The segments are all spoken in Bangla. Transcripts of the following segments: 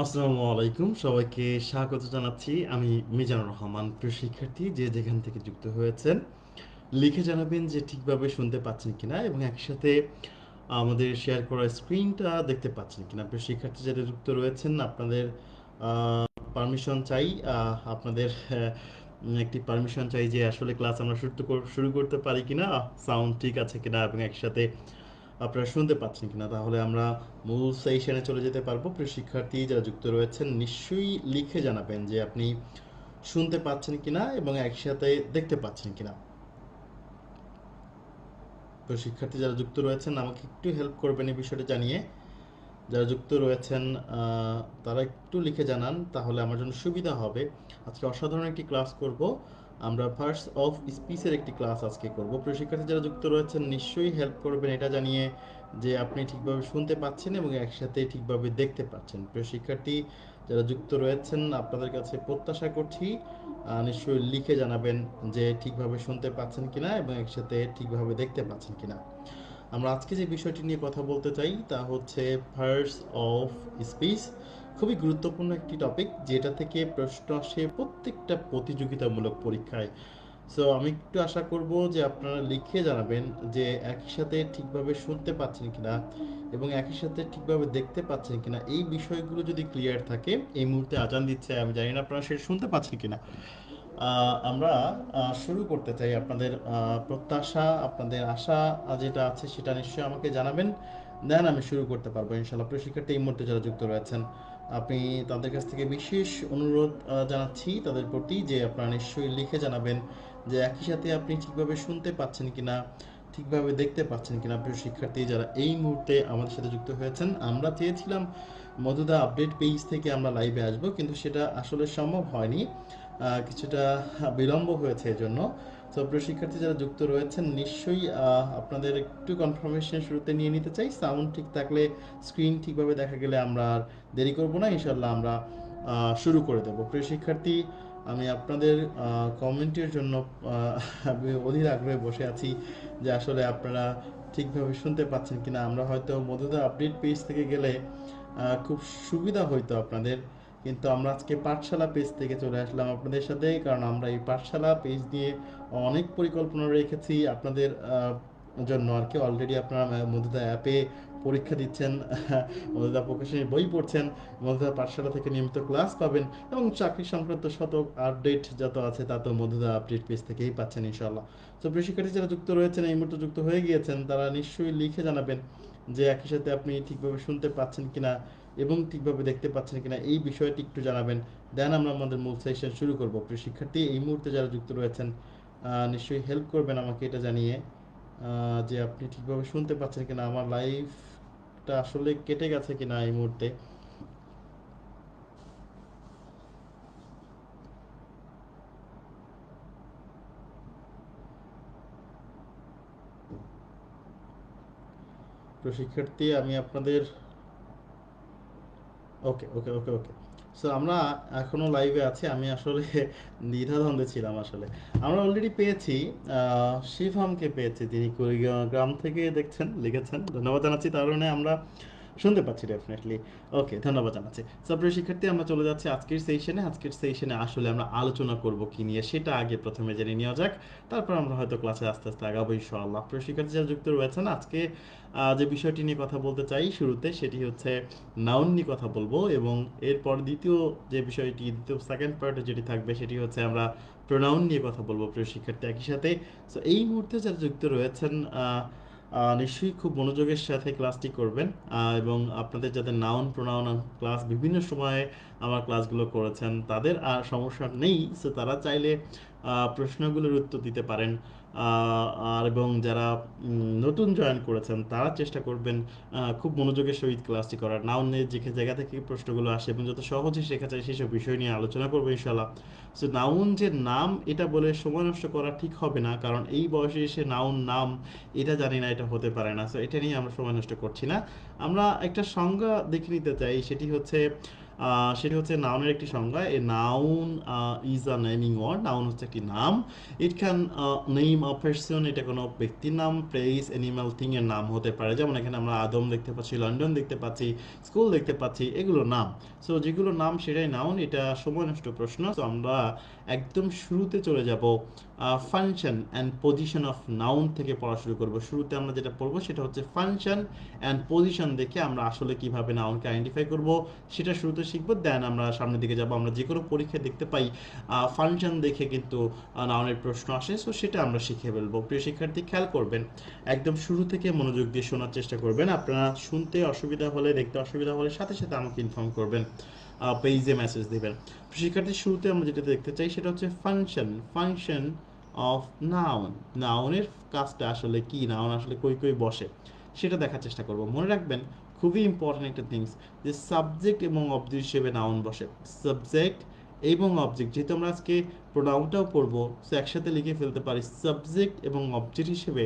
আসসালামু আলাইকুম, সবাইকে স্বাগত জানাচ্ছি। আমি মিজানুর রহমান। প্রিয় শিক্ষার্থী, যে যেখান থেকে যুক্ত হয়েছেন লিখে জানাবেন যে ঠিকভাবে শুনতে পাচ্ছেন কিনা এবং একসাথে আমাদের শেয়ার করা স্ক্রিনটা দেখতে পাচ্ছেন কিনা। প্রিয় শিক্ষার্থী যারা যুক্ত রয়েছেন, আপনাদের পারমিশন চাই। আপনাদের একটি পারমিশন চাই যে আসলে ক্লাস আমরা শুরু করতে পারি কিনা, সাউন্ড ঠিক আছে কিনা এবং একসাথে আপনারা শুনতে পাচ্ছেন কিনা। তাহলে আমরা মূল সেশনে চলে যেতে পারবো। প্রিয় শিক্ষার্থী যারা যুক্ত রয়েছেন নিশ্চয়ই লিখে জানাবেন যে আপনি শুনতে পাচ্ছেন কিনা এবং একসাথে দেখতে পাচ্ছেন কিনা। প্রিয় শিক্ষার্থী যারা যুক্ত রয়েছেন আমাকে একটু হেল্প করবেন এই বিষয়টা জানিয়ে। যারা যুক্ত রয়েছেন তারা একটু লিখে জানান, তাহলে আমার জন্য সুবিধা হবে। আজকে অসাধারণ একটি ক্লাস করব। আমরা ফার্স্ট অফ স্পিচের একটি ক্লাস আজকে করব। প্রিয় শিক্ষার্থী যারা যুক্ত রয়েছেন নিশ্চয়ই হেল্প করবেন এটা জানিয়ে যে আপনি ঠিকভাবে শুনতে পাচ্ছেন এবং একসাথে ঠিকভাবে দেখতে পাচ্ছেন। প্রিয় শিক্ষার্থী যারা যুক্ত রয়েছেন আপনাদের কাছে প্রত্যাশা করছি নিশ্চয়ই লিখে জানাবেন যে ঠিকভাবে শুনতে পাচ্ছেন কিনা এবং একসাথে ঠিকভাবে দেখতে পাচ্ছেন কিনা। আমরা আজকে যে বিষয়টি নিয়ে কথা বলতে চাই তা হচ্ছে পার্টস অফ স্পিচ। খুবই গুরুত্বপূর্ণ একটি টপিক, যেটা থেকে প্রশ্ন আসে প্রত্যেকটা প্রতিযোগিতামূলক পরীক্ষায়। সো আমি একটু আশা করব যে আপনারা লিখে জানাবেন যে একই সাথে ঠিকভাবে শুনতে পাচ্ছেন কিনা এবং একই সাথে ঠিকভাবে দেখতে পাচ্ছেন কিনা। এই বিষয়গুলো যদি ক্লিয়ার থাকে, এই মুহূর্তে আজান দিচ্ছে, আমি জানি না আপনারা সেটা শুনতে পাচ্ছেন কিনা। আমরা শুরু করতে চাই। আপনাদের প্রত্যাশা, আপনাদের আশা যেটা আছে সেটা নিশ্চয়ই আমাকে জানাবেন, দেন আমি শুরু করতে পারবো ইনশাল্লাহ। প্রিয় শিক্ষার্থী এই মুহূর্তে যারা যুক্ত রয়েছেন, আপনি তাদের কাছ থেকে বিশেষ অনুরোধ জানাচ্ছি তাদের প্রতি যে আপনারা নিশ্চয়ই লিখে জানাবেন যে একই সাথে আপনি ঠিকভাবে শুনতে পাচ্ছেন কিনা, ঠিকভাবে দেখতে পাচ্ছেন কিনা। প্রিয় শিক্ষার্থী যারা এই মুহূর্তে আমাদের সাথে যুক্ত হয়েছেন, আমরা চেয়েছিলাম মধুদা আপডেট পেজ থেকে আমরা লাইভে আসবো, কিন্তু সেটা আসলে সম্ভব হয়নি। কিছুটা বিলম্ব হয়েছে এজন্য। তো প্রিয় শিক্ষার্থী যারা যুক্ত রয়েছেন নিশ্চয়ই আপনাদের একটু কনফার্মেশন শুরুতে নিয়ে নিতে চাই। সাউন্ড ঠিক থাকলে, স্ক্রিন ঠিকভাবে দেখা গেলে আমরা আর দেরি করব না, ইনশাল্লাহ আমরা শুরু করে দেব। প্রিয় শিক্ষার্থী, আমি আপনাদের কমেন্টের জন্য আমি অধীর আগ্রহে বসে আছি যে আসলে আপনারা ঠিকভাবে শুনতে পাচ্ছেন কিনা। আমরা হয়তো মধুদা আপডেট পেজ থেকে গেলে খুব সুবিধা হইতো আপনাদের, কিন্তু আমরা আজকে পাঠশালা পেজ থেকে চলে আসলাম আপনাদের সাথে, কারণ আমরা এই পাঠশালা পেজ নিয়ে অনেক পরিকল্পনা রেখেছি আপনাদের জন্য আর কি। অলরেডি আপনারা মধুদা অ্যাপে পরীক্ষা দিচ্ছেন, মধুদা প্রকাশনীর বই পড়ছেন, মধুদা পাঠশালা থেকে নিয়মিত ক্লাস পাবেন এবং চাকরি সংক্রান্ত শত আপডেট যত আছে তা তো মধুদা আপডেট পেজ থেকেই পাচ্ছেন ইনশাল্লাহ। তো প্রিয় শিক্ষার্থী যারা যুক্ত রয়েছেন, এই মুহূর্তে যুক্ত হয়ে গিয়েছেন, তারা নিশ্চয়ই লিখে জানাবেন যে একই সাথে আপনি ঠিকভাবে শুনতে পাচ্ছেন কিনা এবং ঠিকভাবে দেখতে পাচ্ছেন কিনা, এই বিষয়টি একটু জানাবেন। দেন আমরা আমাদের মূল সেশন শুরু করব। প্রিয় শিক্ষার্থী এই মুহূর্তে যারা যুক্ত রয়েছেন নিশ্চয়ই হেল্প করবেন আমাকে এটা জানিয়ে যে আপনি ঠিকভাবে শুনতে পাচ্ছেন কিনা, আমার লাইফটা আসলে কেটে গেছে কিনা এই মুহূর্তে। প্রিয় শিক্ষার্থী আমি আপনাদের ওকে ওকে ওকে ওকে সো আমরা এখনো লাইভে আছি। আমি আসলে দ্বিধাদ্বন্দ্বে ছিলাম আসলে। আমরা অলরেডি পেয়েছি শিবহামকে পেয়েছি, তিনি কুড়িগ্রাম থেকে দেখছেন, লিখেছেন। ধন্যবাদ জানাচ্ছি, তার কারণে আমরা শুনতে পাচ্ছি ডেফিনেটলি। ওকে, ধন্যবাদ জানাচ্ছি। সো প্রিয় শিক্ষার্থী আমরা চলে যাচ্ছি আজকের সেশনে আসলে আমরা আলোচনা করব কি নিয়ে সেটা আগে প্রথমে জেনে নেওয়া যাক, তারপর আমরা হয়তো ক্লাসে আস্তে আস্তে আগাবো ইনশাআল্লাহ। প্রিয় শিক্ষার্থী যারা যুক্ত রয়েছেন, আজকে যে বিষয়টি নিয়ে কথা বলতে চাই শুরুতে সেটি হচ্ছে নাউন নিয়ে কথা বলবো, এবং এরপর দ্বিতীয় যে বিষয়টি, দ্বিতীয় সেকেন্ড পার্টে যেটি থাকবে সেটি হচ্ছে আমরা প্রোনাউন নিয়ে কথা বলবো প্রিয় শিক্ষার্থী একই সাথে। সো এই মুহূর্তে যারা যুক্ত রয়েছেন নিশ্চয়ই খুব মনোযোগের সাথে ক্লাসটি করবেন, এবং আপনাদের যাদের নাউন প্রোনাউন ক্লাস বিভিন্ন সময়ে আমার ক্লাসগুলো করেছেন তাদের আর সমস্যা নেই। সো তারা চাইলে প্রশ্নগুলোর উত্তর দিতে পারেন। আর এবং যারা নতুন জয়েন করেছেন তারা চেষ্টা করবেন খুব মনোযোগের সহিত ক্লাসটি করার। নাউনের যে জায়গা থেকে প্রশ্নগুলো আসে এবং যত সহজে শেখা যায় সেসব বিষয় নিয়ে আলোচনা করবো ইনশাল্লাহ। সো নাউন যে নাম এটা বলে সময় নষ্ট করা ঠিক হবে না, কারণ এই বয়সে এসে নাউন নাম এটা জানি না, এটা হতে পারে না। সো এটা নিয়ে আমরা সময় নষ্ট করছি না। আমরা একটা সংজ্ঞা দেখে নিতে চাই, সেটি হচ্ছে সেটি হচ্ছে নাউনের একটি সংজ্ঞা। A noun is a naming word. Noun হচ্ছে একটি নাম। It can name a person, এটা কোনো ব্যক্তির নাম, প্লেস, অ্যানিমাল, থিং এর নাম হতে পারে। যেমন এখানে আমরা আদম দেখতে পাচ্ছি, লন্ডন দেখতে পাচ্ছি, স্কুল দেখতে পাচ্ছি, এগুলো নাম। সো যেগুলো নাম সেটাই নাউন। এটা সময় নষ্ট প্রশ্ন। তো আমরা একদম শুরুতে চলে যাব, function and position of noun থেকে পড়া শুরু করব। শুরুতে আমরা যেটা পড়বো সেটা হচ্ছে ফাংশন অ্যান্ড পজিশন দেখে আমরা আসলে কিভাবে নাউনকে আইডেন্টিফাই করব সেটা শুরুতে শিখবো। দেন আমরা সামনের দিকে যাব। আমরা যে কোনো পরীক্ষায় দেখতে পাই ফাংশন দেখে কিন্তু নাউনের প্রশ্ন আসে। সো সেটা আমরা শিখে ফেলবো। প্রিয় শিক্ষার্থী, খেয়াল করবেন, একদম শুরু থেকে মনোযোগ দিয়ে শোনার চেষ্টা করবেন। আপনারা শুনতে অসুবিধা হলে, দেখতে অসুবিধা হলে সাথে সাথে আমাকে ইনফর্ম করবেন, পেজে মেসেজ দিবেন। শিক্ষার্থী, শুরুতে আমরা যেটা দেখতে চাই সেটা হচ্ছে ফাংশন। Function of noun. নাউনের কাজটা আসলে কি, নাউন আসলে কই কই বসে সেটা দেখার চেষ্টা করব। মনে রাখবেন, খুবই ইম্পর্টেন্ট একটা থিংস, যে সাবজেক্ট এবং অবজেক্ট হিসেবে নাউন বসে। সাবজেক্ট এবং অবজেক্ট, যেহেতু আমরা আজকে প্রোনাউনটাও পড়বো, সো একসাথে লিখে ফেলতে পারি, সাবজেক্ট এবং অবজেক্ট হিসেবে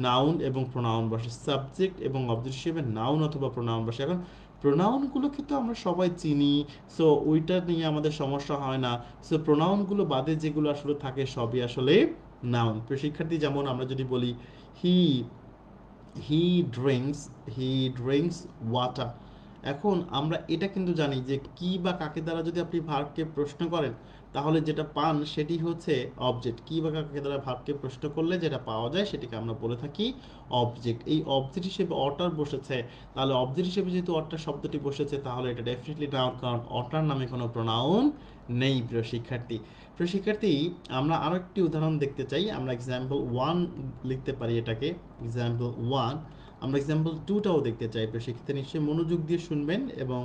নাউন এবং প্রোনাউন বসে। সাবজেক্ট এবং অবজেক্ট হিসেবে নাউন অথবা প্রোনাউন বসে। এখন প্রোনাউনগুলো কিন্তু আমরা সবাই চিনি, সো ওইটা নিয়ে আমাদের সমস্যা হয় না। সো প্রোনাউনগুলো বাদে যেগুলো আসলে থাকে সবই আসলে নাউন। শিক্ষার্থী, যেমন আমরা যদি বলি he he drinks he drinks water. এখন আমরা এটা কিন্তু জানি যে কি বা কাকে দ্বারা যদি আপনি ভার্বকে প্রশ্ন করেন তাহলে যেটা পান সেটি হচ্ছে অবজেক্ট। কি বা কাকে দ্বারা ভার্বকে প্রশ্ন করলে যেটা পাওয়া যায় সেটাকে আমরা বলে থাকি অবজেক্ট। এই অবজেক্ট হিসেবে অটার বসেছে, তাহলে অবজেক্ট হিসেবে যেহেতু অটার শব্দটি বসেছে তাহলে এটা ডেফিনেটলি নাউন, কারণ অটার নামে কোনো প্রোনাউন নেই। প্রিয় শিক্ষার্থী, প্রিয় শিক্ষার্থী, আমরা আরো একটি উদাহরণ দেখতে চাই। আমরা এক্সাম্পল 1 লিখতে পারি এটাকে, এক্সাম্পল 1। আমরা এক্সাম্পল 2টাও দেখতে চাই। প্রিয় শিক্ষার্থী, নিশ্চয়ই মনোযোগ দিয়ে শুনবেন এবং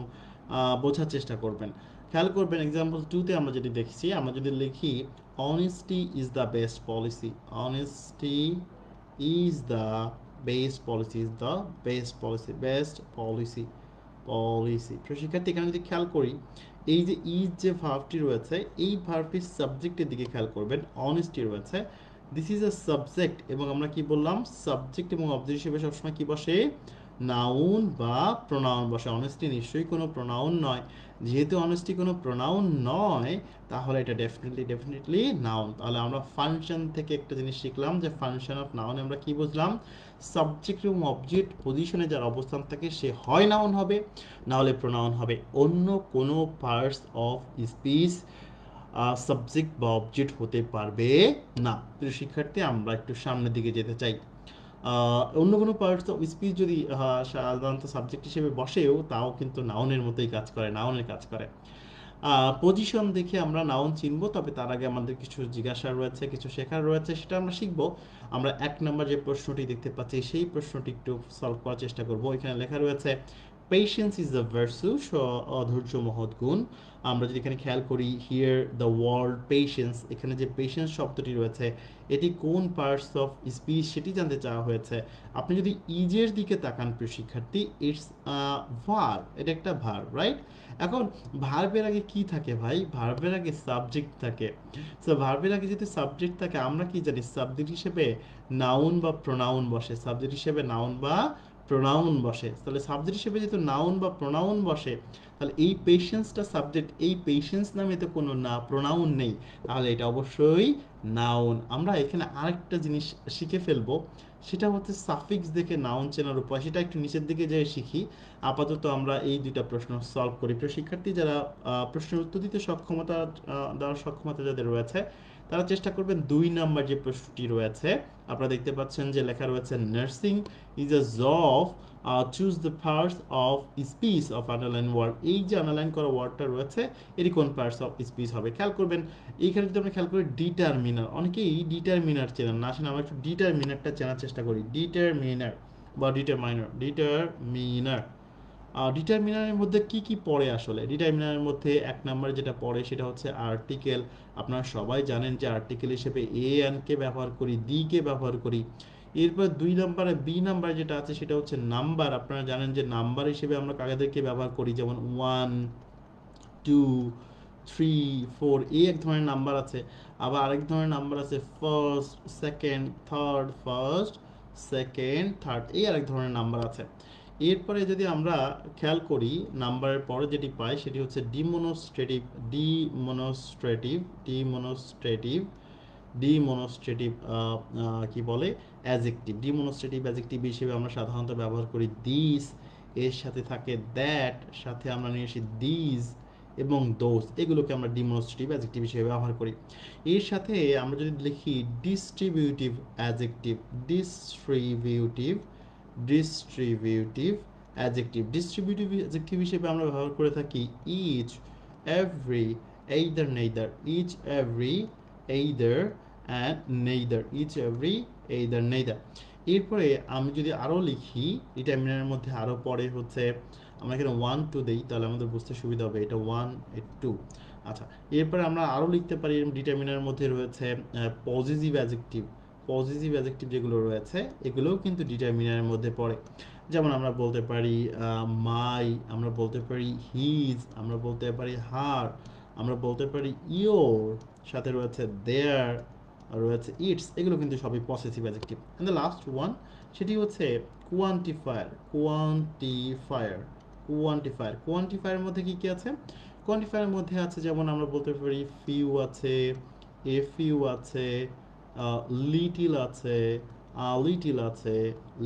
বোঝার চেষ্টা করবেন। খেয়াল করবেন, এক্সাম্পল 2তে আমরা যেটি দেখছি, আমরা যদি লিখি honesty is the best policy. Honesty is the best policy, is the best policy, best policy, policy. প্রিয় শিক্ষার্থী, এখানে যদি খেয়াল করি, এই যে ইজ যে ভার্বটি রয়েছে, এই ভার্বটির সাবজেক্টের দিকে খেয়াল করবেন, অনেস্টি রয়েছে, দিস ইজ আ সাবজেক্ট। এবং আমরা কি বললাম, সাবজেক্ট এবং অবজেক্ট হিসেবে সবসময় কি বসে, নাউন বা প্রোনাউন বসে। অনেস্টি নিশ্চয়ই কোনো প্রোনাউন নয়। যেহেতু অনেস্টি কোনো প্রোনাউন নয়, তাহলে এটা ডেফিনেটলি নাউন। তাহলে আমরা ফাংশন থেকে একটা জিনিস শিখলাম, যে ফাংশন অফ নাউন আমরা কি বুঝলাম, সাবজেক্ট এবং অবজেক্ট পজিশনে যার অবস্থান থাকে সে হয় নাউন হবে, না হলে প্রোনাউন হবে। অন্য কোনো পার্টস অফ স্পিচ সাবজেক্ট বা অবজেক্ট হতে পারবে না। প্রিয় শিক্ষার্থী, আমরা একটু সামনের দিকে যেতে চাই। অন্য কোনো পার্টস অফ স্পিচ যদি সাধারণত সাবজেক্ট হিসেবে বসেও, তাও কিন্তু নাউনের মতোই কাজ করে, নাউনের কাজ করে। পজিশন দেখে আমরা নাউন চিনবো, তবে তার আগে আমাদের কিছু জিজ্ঞাসা রয়েছে, কিছু শেখার রয়েছে, সেটা আমরা শিখবো। আমরা 1 নম্বর যে প্রশ্নটি দেখতে পাচ্ছি সেই প্রশ্নটি একটু সলভ করার চেষ্টা করব। এখানে লেখা রয়েছে পেশেন্স ইজ দ্য ভার্সু, ধৈর্য মহৎ গুণ। আমরা যদি এখানে খেয়াল করি, হিয়ার দ্য ওয়ার্ড পেশেন্স, এখানে যে পেশেন্স শব্দটি রয়েছে এটি কোন পার্টস অফ স্পিচ সেটি জানতে চাওয়া হয়েছে। আপনি যদি ইজের দিকে তাকান প্রিয় শিক্ষার্থী, ইটস ভার্ব, এটা একটা ভার্ব, রাইট? এখন ভার্বের আগে কি থাকে ভাই, ভার্বের আগে সাবজেক্ট থাকে। সো ভার্বের আগে যদি সাবজেক্ট থাকে, আমরা কি জানি সাবজেক্ট হিসেবে নাউন বা প্রোনাউন বসে। সাবজেক্ট হিসেবে নাউন বা প্রোনাউন বসে। তাহলে সাবজেক্ট হিসেবে যেহেতু নাউন বা প্রোনাউন বসে, তাহলে এই পেশেন্সটা সাবজেক্ট, এই পেশেন্স নামে তো কোনো না প্রোনাউন নেই, তাহলে এটা অবশ্যই নাউন। আমরা এখানে আরেকটা জিনিস শিখে ফেলবো, সেটা হচ্ছে সাফিক্স দেখে নাউন চেনার উপায়। সেটা একটু নিচের দিকে যেয়ে শিখি। আপাতত আমরা এই দুইটা প্রশ্ন সলভ করি। প্রিয় শিক্ষার্থী, যারা প্রশ্নের উত্তর দিতে সক্ষমতা, দেওয়ার সক্ষমতা যাদের রয়েছে, তারা চেষ্টা করবেন 2 নম্বর যে প্রশ্নটি রয়েছে। আপনারা দেখতে পাচ্ছেন যে লেখা রয়েছে nursing is a job, choose the parts of speech of underline word. এই যে আন্ডারলাইন করা ওয়ার্ডটা রয়েছে এটি কোন পার্টস অফ স্পিচ হবে। খেয়াল করবেন, এইখানে যদি আমরা খেয়াল করি ডিটারমিনার, অনেকেই ডিটারমিনার চেনেন না। আসলে আমরা একটু ডিটারমিনারটা চেনার চেষ্টা করি। ডিটারমিনার বা ডিটারমাইনার, ডিটারমিনার। ডিটারমিনারের মধ্যে কি কি পড়ে আসলে? ডিটারমিনারের মধ্যে 1 নম্বরে যেটা পড়ে সেটা হচ্ছে আর্টিকেল। আপনারা সবাই জানেন যে আর্টিকেল হিসেবে এ অ্যান্ড কে ব্যবহার করি, দি কে ব্যবহার করি। এরপর 2 নম্বরে বি নাম্বার যেটা আছে সেটা হচ্ছে নাম্বার। আপনারা জানেন যে নাম্বার হিসেবে আমরা কাদেরকে ব্যবহার করি, যেমন 1, 2, 3, 4, এই এক ধরনের নাম্বার আছে। আবার আরেক ধরনের নাম্বার আছে first, second, third, first, second, third, এই আরেক ধরনের নাম্বার আছে। এরপরে যদি আমরা খেয়াল করি নাম্বারের পরে যেটি পাই সেটি হচ্ছে ডিমনস্ট্রেটিভ ডিমনস্ট্রেটিভ ডিমনস্ট্রেটিভ ডিমনস্ট্রেটিভ কি বলে অ্যাজেক্টিভ। ডিমনস্ট্রেটিভ অ্যাজেক্টিভ হিসেবে আমরা সাধারণত ব্যবহার করি দিস, এর সাথে থাকে দ্যাট, সাথে আমরা নিয়ে আসি দিস এবং দোজ, এগুলোকে আমরা ডিমনস্ট্রেটিভ অ্যাজেক্টিভ হিসেবে ব্যবহার করি। এর সাথে আমরা যদি লিখি distributive adjective, distributive distributive adjective, distributive adjective হিসেবে আমরা ব্যবহার করে থাকি each, every, either neither, each every either and neither, each every either neither. এরপরে আমি যদি আরও লিখি ডিটারমিনারের মধ্যে আরও পরে হচ্ছে আমরা এখানে 1 2 দেই, তাহলে আমাদের বুঝতে সুবিধা হবে এটা 1 2। আচ্ছা, এরপরে আমরা আরও লিখতে পারি ডিটারমিনারের মধ্যে রয়েছে পজিটিভ অ্যাজেক্টিভ। পজিটিভ অ্যাজেক্টিভ যেগুলো রয়েছে এগুলোও কিন্তু ডিটারমিনারের মধ্যে পড়ে। যেমন আমরা বলতে পারি মাই, আমরা বলতে পারি হিজ, আমরা বলতে পারি হার, আমরা বলতে পারি ইয়োর, সাথে রয়েছে দেয়ার, রয়েছে ইটস, এগুলো কিন্তু সবই possessive adjective. And the last one সেটি হচ্ছে কোয়ান্টিফায়ার। কোয়ান্টিফায়ার কোয়ান্টিফায়ার কোয়ান্টিফায়ারের মধ্যে কি কি আছে? কোয়ান্টিফায়ারের মধ্যে আছে যেমন আমরা বলতে পারি ফিউ আছে, এ ফিউ আছে, লিটিল আছে, লিটিল আছে,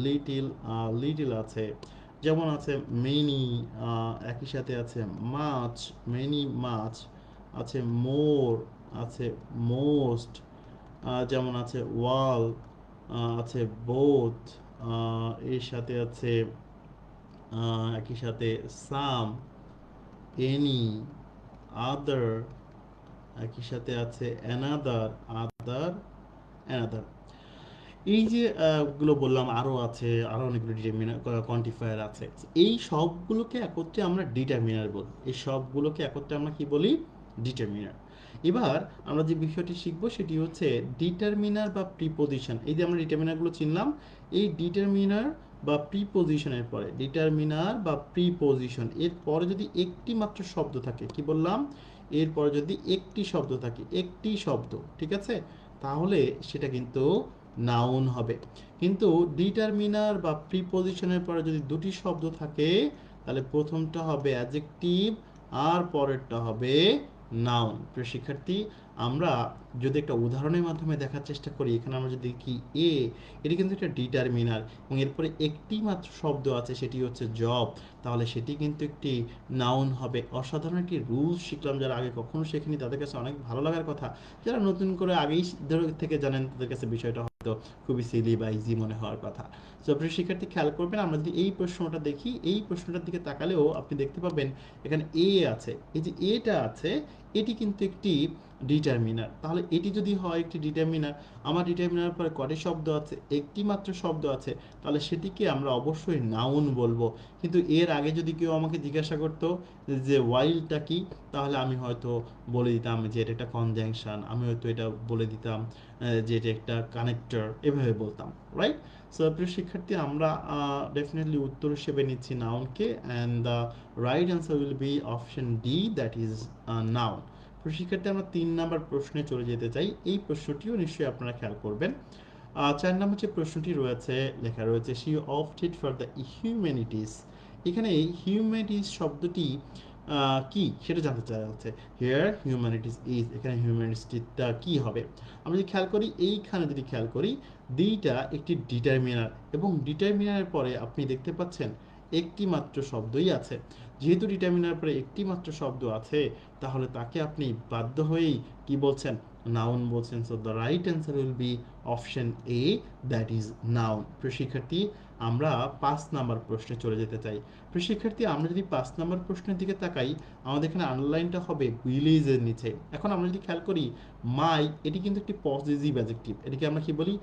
লিটিল লিটিল আছে, যেমন আছে মেনি, একই সাথে আছে মাছ, মেনি মাছ আছে, মোর আছে, মোস্ট, যেমন আছে ওয়াল, আছে বোথ, এর সাথে আছে একই সাথে সাম, এনি, আদার, একই সাথে আছে অ্যানাদার, আদার, অ্যানাদার। এই যে গুলো বললাম আরও আছে, আরও অনেকগুলো ডিটারমিনার কোয়ান্টিফায়ার আছে। এই সবগুলোকে একত্রে আমরা ডিটারমিনার বলি। এই সবগুলোকে একত্রে আমরা কি বলি? ডিটারমিনার। এবার আমরা যে বিষয়টি শিখব সেটি হচ্ছে ডিটারমিনার বা প্রিপোজিশন। এই যে আমরা ডিটারমিনারগুলো চিনলাম, এই ডিটারমিনার বা প্রিপোজিশনের পরে, ডিটারমিনার বা প্রিপোজিশন এর পরে যদি একটি মাত্র শব্দ থাকে, কি বললাম? এরপরে যদি একটি শব্দ থাকে, একটি শব্দ, ঠিক আছে, তাহলে সেটা কিন্তু নাউন হবে। কিন্তু ডিটারমিনার বা প্রিপোজিশনের পরে যদি দুটি শব্দ থাকে তাহলে প্রথমটা হবে অ্যাডজেক্টিভ আর পরেরটা হবে নাউন। প্রিয় শিক্ষার্থী, আমরা যদি একটা উদাহরণের মাধ্যমে দেখার চেষ্টা করি, এখানে আমরা যদি দেখি এ, এটি কিন্তু একটা ডিটারমিনার এবং এরপরে একটি মাত্র শব্দ আছে সেটি হচ্ছে জব, তাহলে সেটি কিন্তু একটি নাউন হবে। অসাধারণ একটি রুলস শিখলাম, যারা আগে কখনো শেখেনি তাদের কাছে অনেক ভালো লাগার কথা। যারা নতুন করে আগেই থেকে জানেন তাদের কাছে বিষয়টা হয়তো খুবই সিলি বা ইজি মনে হওয়ার কথা। সো প্রিয় শিক্ষার্থী, খেয়াল করবেন, আমরা যদি এই প্রশ্নটা দেখি, এই প্রশ্নটার দিকে তাকালেও আপনি দেখতে পাবেন এখানে এ আছে। এই যে এটা আছে, এটি কিন্তু একটি ডিটারমিনার। তাহলে এটি যদি হয় একটি ডিটারমিনার, আমার ডিটারমিনার পরে কয়টি শব্দ আছে? একটি মাত্র শব্দ আছে, তাহলে সেটিকে আমরা অবশ্যই নাউন বলবো। কিন্তু এর আগে যদি কেউ আমাকে জিজ্ঞাসা করতো যে ওয়াইলটা কি, তাহলে আমি হয়তো বলে দিতাম যে এটা একটা কনজাংশন, আমি হয়তো এটা বলে দিতাম যে এটা একটা কানেক্টর, এভাবে বলতাম, রাইট? সো প্রিয় শিক্ষার্থী, আমরা ডেফিনেটলি উত্তর হিসেবে নিচ্ছি নাউনকে, and the right answer will be option D, that is noun. প্রিয় শিক্ষার্থী, আমরা 3 নাম্বার প্রশ্নে চলে যেতে চাই। এই প্রশ্নটিও নিশ্চয়ই আপনারা খেয়াল করবেন। 4 নম্বর যে প্রশ্নটি রয়েছে, লেখা রয়েছে she opted for the humanities. এখানে হিউম্যানিটিস শব্দটি কি সেটা জানতে চাওয়া হচ্ছে। হিয়ার হিউম্যানিটিস ইজ, এখানে হিউম্যানিটিসটা কি হবে? আমরা যদি খেয়াল করি, এইখানে যদি খেয়াল করি, দিটা একটি ডিটারমিনার এবং ডিটারমিনারের পরে আপনি দেখতে পাচ্ছেন একটি মাত্র শব্দই আছে। যেহেতু ডিটারমিনার পরে একটি মাত্র শব্দ আছে, তাহলে তাকে আপনি বাধ্য হয়েই কি বলছেন? নাউন বলছেন। So the right answer will be option A, that is noun. প্রিয় শিক্ষার্থী, আমরা 5 নাম্বার প্রশ্নে চলে যেতে চাই। প্রিয় শিক্ষার্থী, আমরা যদি 5 নাম্বার প্রশ্নের দিকে তাকাই, আমাদের এখানে আন্ডারলাইনটা হবে ভিলেজের নিচে। এখন আমরা যদি খেয়াল করি, মাই, এটি কিন্তু একটি পসেসিভ অ্যাডজেক্টিভ। এটিকে আমরা কি বলি?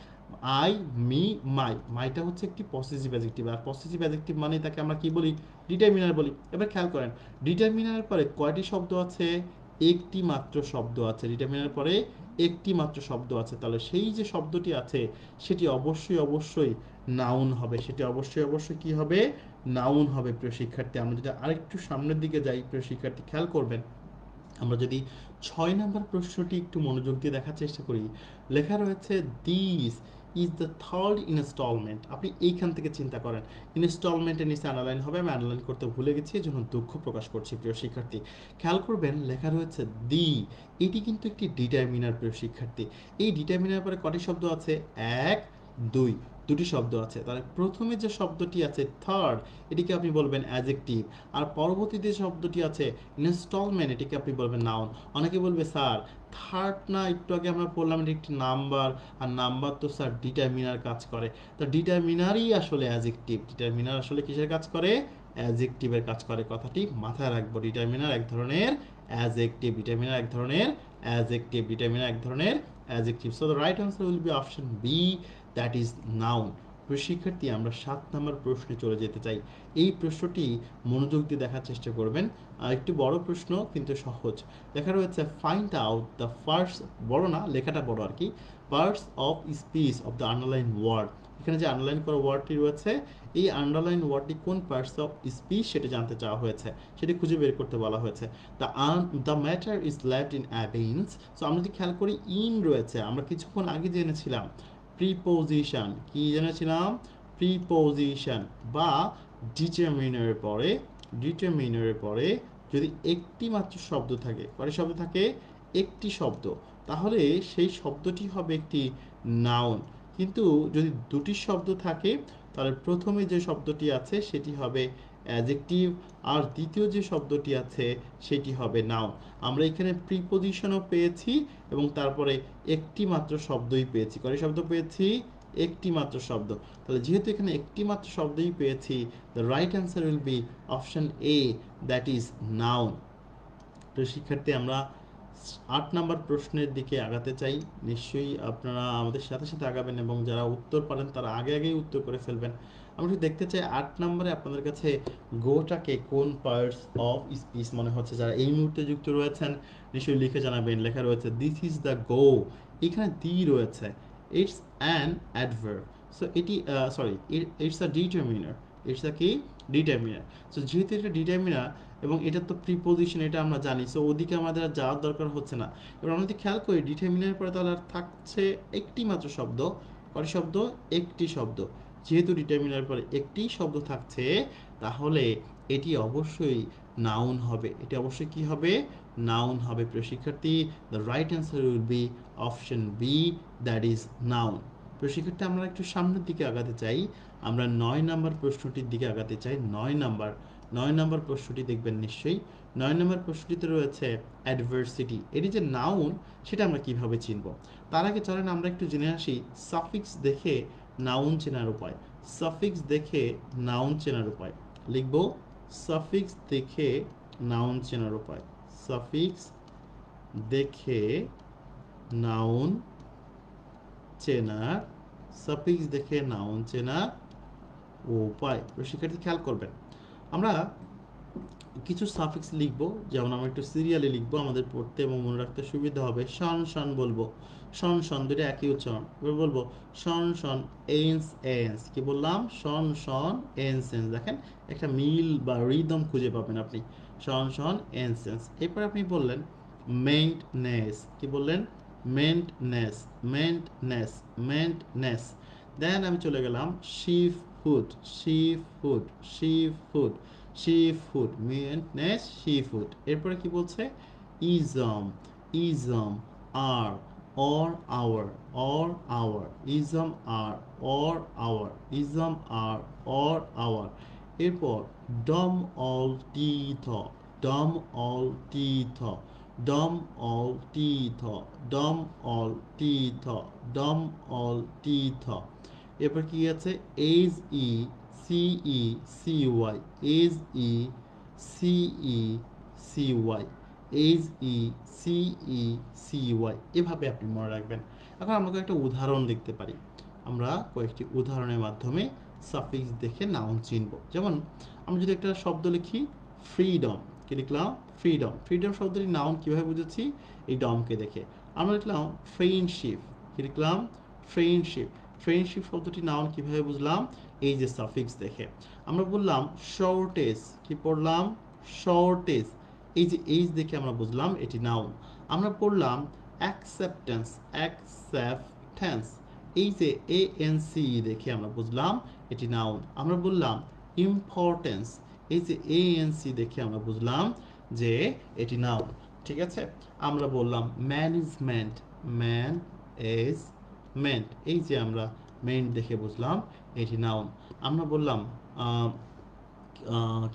আই, মি, মাই। মাইটা হচ্ছে একটি পসেসিভ অ্যাডজেক্টিভ, আর পসেসিভ অ্যাডজেক্টিভ মানে তাকে আমরা কি বলি? ডিটারমিনার বলি। এবার খেয়াল করেন, ডিটারমিনারের পরে কয়টি শব্দ আছে? একটি মাত্র শব্দ আছে। ডিটারমিনারের পরে একটি মাত্র শব্দ আছে, তাহলে সেই যে শব্দটি আছে সেটি অবশ্যই অবশ্যই নাউন হবে। সেটি অবশ্যই অবশ্যই কি হবে? নাউন হবে। প্রিয় শিক্ষার্থী, আমরা যদি আরেকটু সামনের দিকে যাই, প্রিয় শিক্ষার্থী খেয়াল করবেন, আমরা যদি 6 নাম্বার প্রশ্নটি একটু মনোযোগ দিয়ে দেখার চেষ্টা করি, লেখা রয়েছে this, is the third instalment. আপনি এইখান থেকে চিন্তা করেন, ইনস্টলমেন্টের নিচে আন্ডারলাইন হবে, আমি আন্ডারলাইন করতে ভুলে গেছি, এই জন্য দুঃখ প্রকাশ করছি প্রিয় শিক্ষার্থী। খেয়াল করবেন লেখা রয়েছে দি, এটি কিন্তু একটি ডিটারমিনার প্রিয় শিক্ষার্থী। এই ডিটারমিনার পরে কটি শব্দ আছে? এক, দুই, দুটি শব্দ আছে। তাহলে প্রথমে যে শব্দটি আছে থার্ড, এটিকে আপনি বলবেন অ্যাডজেক্টিভ। আর পরবর্তীতে যে শব্দটি আছে ইনস্টলমেন্ট, এটিকে আপনি বলবেন নাউন। অনেকে বলবে স্যার থার্ড না, একটু আগে আমরা বললাম এটি একটি নাম্বার, আর নাম্বার তো স্যার ডিটারমিনার কাজ করে। তো ডিটারমিনারই আসলে অ্যাডজেক্টিভ। ডিটারমিনার আসলে কিসের কাজ করে? অ্যাডজেক্টিভের কাজ করে। কথাটি মাথায় রাখবো, ডিটারমিনার এক ধরনের অ্যাডজেক্টিভ, ডিটারমিনার এক ধরনের অ্যাডজেক্টিভ, ডিটারমিনার এক ধরনের adjective. So the right answer will be option B, that is noun. প্রিয় শিক্ষার্থী, আমরা 7 নম্বর প্রশ্নে চলে যেতে চাই। এই প্রশ্নটি মনোযোগ দিয়ে দেখার চেষ্টা করবেন। একটু বড় প্রশ্ন কিন্তু সহজ। লেখা রয়েছে ফাইন্ড আউট দ্য ফার্স্ট, বড় না লেখাটা বড় আর কি, parts of speech of the underline word. এখানে যে আন্ডারলাইন করা ওয়ার্ডটি রয়েছে, এই আন্ডারলাইন ওয়ার্ডটি কোন পার্টস অফ স্পিচ সেটা জানতে চাওয়া হয়েছে, সেটি খুঁজে বের করতে বলা হয়েছে। The matter is left in abeyance. So আমরা যদি খেয়াল করি ইন রয়েছে, আমরা কিছুক্ষণ আগে জেনেছিলাম প্রিপোজিশন, কি জেনেছিলাম? প্রিপোজিশন বা ডিটারমিনারের পরে, ডিটারমিনারের পরে যদি একটি মাত্র শব্দ থাকে, কয়টি শব্দ থাকে? একটি শব্দ, তাহলে সেই শব্দটি হবে একটি নাউন। কিন্তু যদি দুটি শব্দ থাকে, তাহলে প্রথমে যে শব্দটি আছে সেটি হবে অ্যাডজেক্টিভ, আর দ্বিতীয় যে শব্দটি আছে সেটি হবে নাউন। আমরা এখানে প্রিপোজিশনও পেয়েছি এবং তারপরে একটি মাত্র শব্দই পেয়েছি। কয়টি শব্দ পেয়েছি? একটি মাত্র শব্দ। তাহলে যেহেতু এখানে একটি মাত্র শব্দই পেয়েছি, the right answer will be option A, that is noun. তো শিক্ষার্থী, আমরা 8 নম্বর প্রশ্নের দিকে আগাতে চাই। নিশ্চয়ই আপনারা আমাদের সাথে সাথে আগাবেন এবং যারা উত্তর পারেন তারা আগে আগেই উত্তর করে ফেলবেন। আমরা যদি দেখতে চাই 8 নম্বরে আপনাদের কাছে গোটাকে কোন পার্টস অফ স্পিচ মনে হচ্ছে। যারা এই মুহূর্তে যুক্ত রয়েছেন নিশ্চয়ই লিখে জানাবেন। লেখা রয়েছে দিস ইজ দ্য গো, এখানে দি রয়েছে, ইটস অ্যান অ্যাডভার্ব। সো এটি sorry, it's a determiner, it's a কি? ডিটারমিনার। সো যেহেতু এটা ডিটারমিনার এবং এটা তো প্রিপোজিশন, এটা আমরা জানি, সো ওদিকে আমাদের আর যাওয়ার দরকার হচ্ছে না। এবার আমরা যদি খেয়াল করি ডিটারমিনার পরে তাহলে আর থাকছে একটি মাত্র শব্দ। কয়টি শব্দ? একটি শব্দ। যেহেতু ডিটারমিনার পরে একটি শব্দ থাকছে, তাহলে এটি অবশ্যই নাউন হবে। এটি অবশ্যই কি হবে? নাউন হবে। প্রিয় শিক্ষার্থী, the right answer will be option B, that is noun. প্রিয় শিক্ষার্থী, আমরা একটু সামনের দিকে আগাতে চাই। আমরা 9 নম্বর প্রশ্নটির দিকে আগাতে চাই। 9 নম্বর প্রশ্নটি দেখবেন নিশ্চয়ই। 9 নম্বর প্রশ্নটিতে রয়েছে অ্যাডভার্সিটি। এটি যে নাউন সেটা আমরা কিভাবে চিনব? তার আগে চলেন আমরা একটু জেনে আসি সাফিক্স দেখে নাউন চেনার উপায়। সাফিক্স দেখে নাউন চেনার উপায় লিখব, সাফিক্স দেখে নাউন চেনার উপায়। সাফিক্স দেখে নাউন চেনার, সাফিক্স দেখে নাউন চেনার উপায়। শিক্ষার্থী খেয়াল করবেন, আমরা কিছু সাফিক্স লিখব, যেমন আমরা একটু সিরিয়ালে লিখবো, আমাদের পড়তে এবং মনে রাখতে সুবিধা হবে। শন শন বলবো, শন শন দুটো একই উচ্চারণ। এবার বলবো শন শন এন্স এন্স। কি বললাম? শন শন এন্স এন্স। দেখেন একটা মিল বা রিদম খুঁজে পাবেন আপনি। শন শন এন্স এন্স। এরপর আপনি বললেন মেন্টনেস। কি বললেন? মেন্টনেস, মেন্টনেস, মেন্টনেস। দেন আমি চলে গেলাম ship hood, ship hood, ship hood, ship hood, ment ness ship hood. এরপরে কি বলছে? Ism, ism er, or our, or our, ism er, or our, ism er, or our. এরপর dom al ty th, dom al ty th, dom al ty th, dom al ty th, dom al ty th. এরপর কি আছে? এইচ ই সিই সিওয়াই, এইচ ই সিই সিওয়াই, এইচ ই সিই সিওয়াই। এভাবে আপনি মনে রাখবেন। এখন আমরা একটা উদাহরণ দেখতে পারি। আমরা কয়েকটি উদাহরণের মাধ্যমে সাফিক্স দেখে নাউন চিনব। যেমন আমরা যদি একটা শব্দ লিখি ফ্রিডম, কি লিখলাম? ফ্রিডম। ফ্রিডম শব্দটি নাউন কিভাবে বুঝেছি? এই ডমকে দেখে। আমরা লিখলাম ফ্রেন্ডশিপ, কি লিখলাম? ফ্রেন্ডশিপ। ফ্রেন্ডশিপ শব্দটি নাউন কিভাবে বুঝলাম? এই যে সাফিক্স দেখে। আমরা বললাম শর্টেজ, কি পড়লাম? শর্টেজ। এই যে এইজ দেখে আমরা বুঝলাম এটি নাউন। আমরা পড়লাম অ্যাকসেপ্টেন্স, অ্যাকসেপ্টেন্স, এই যে এএনসি দেখে আমরা বুঝলাম এটি নাউন। আমরা বললাম ইম্পর্টেন্স, এই যে এএনসি দেখে আমরা বুঝলাম যে এটি নাউন। ঠিক আছে, আমরা বললাম ম্যানেজমেন্ট, ম্যানেজমেন্ট, এই যে আমরা মেইন দেখে বুঝলাম এটি নাউন। আমরা বললাম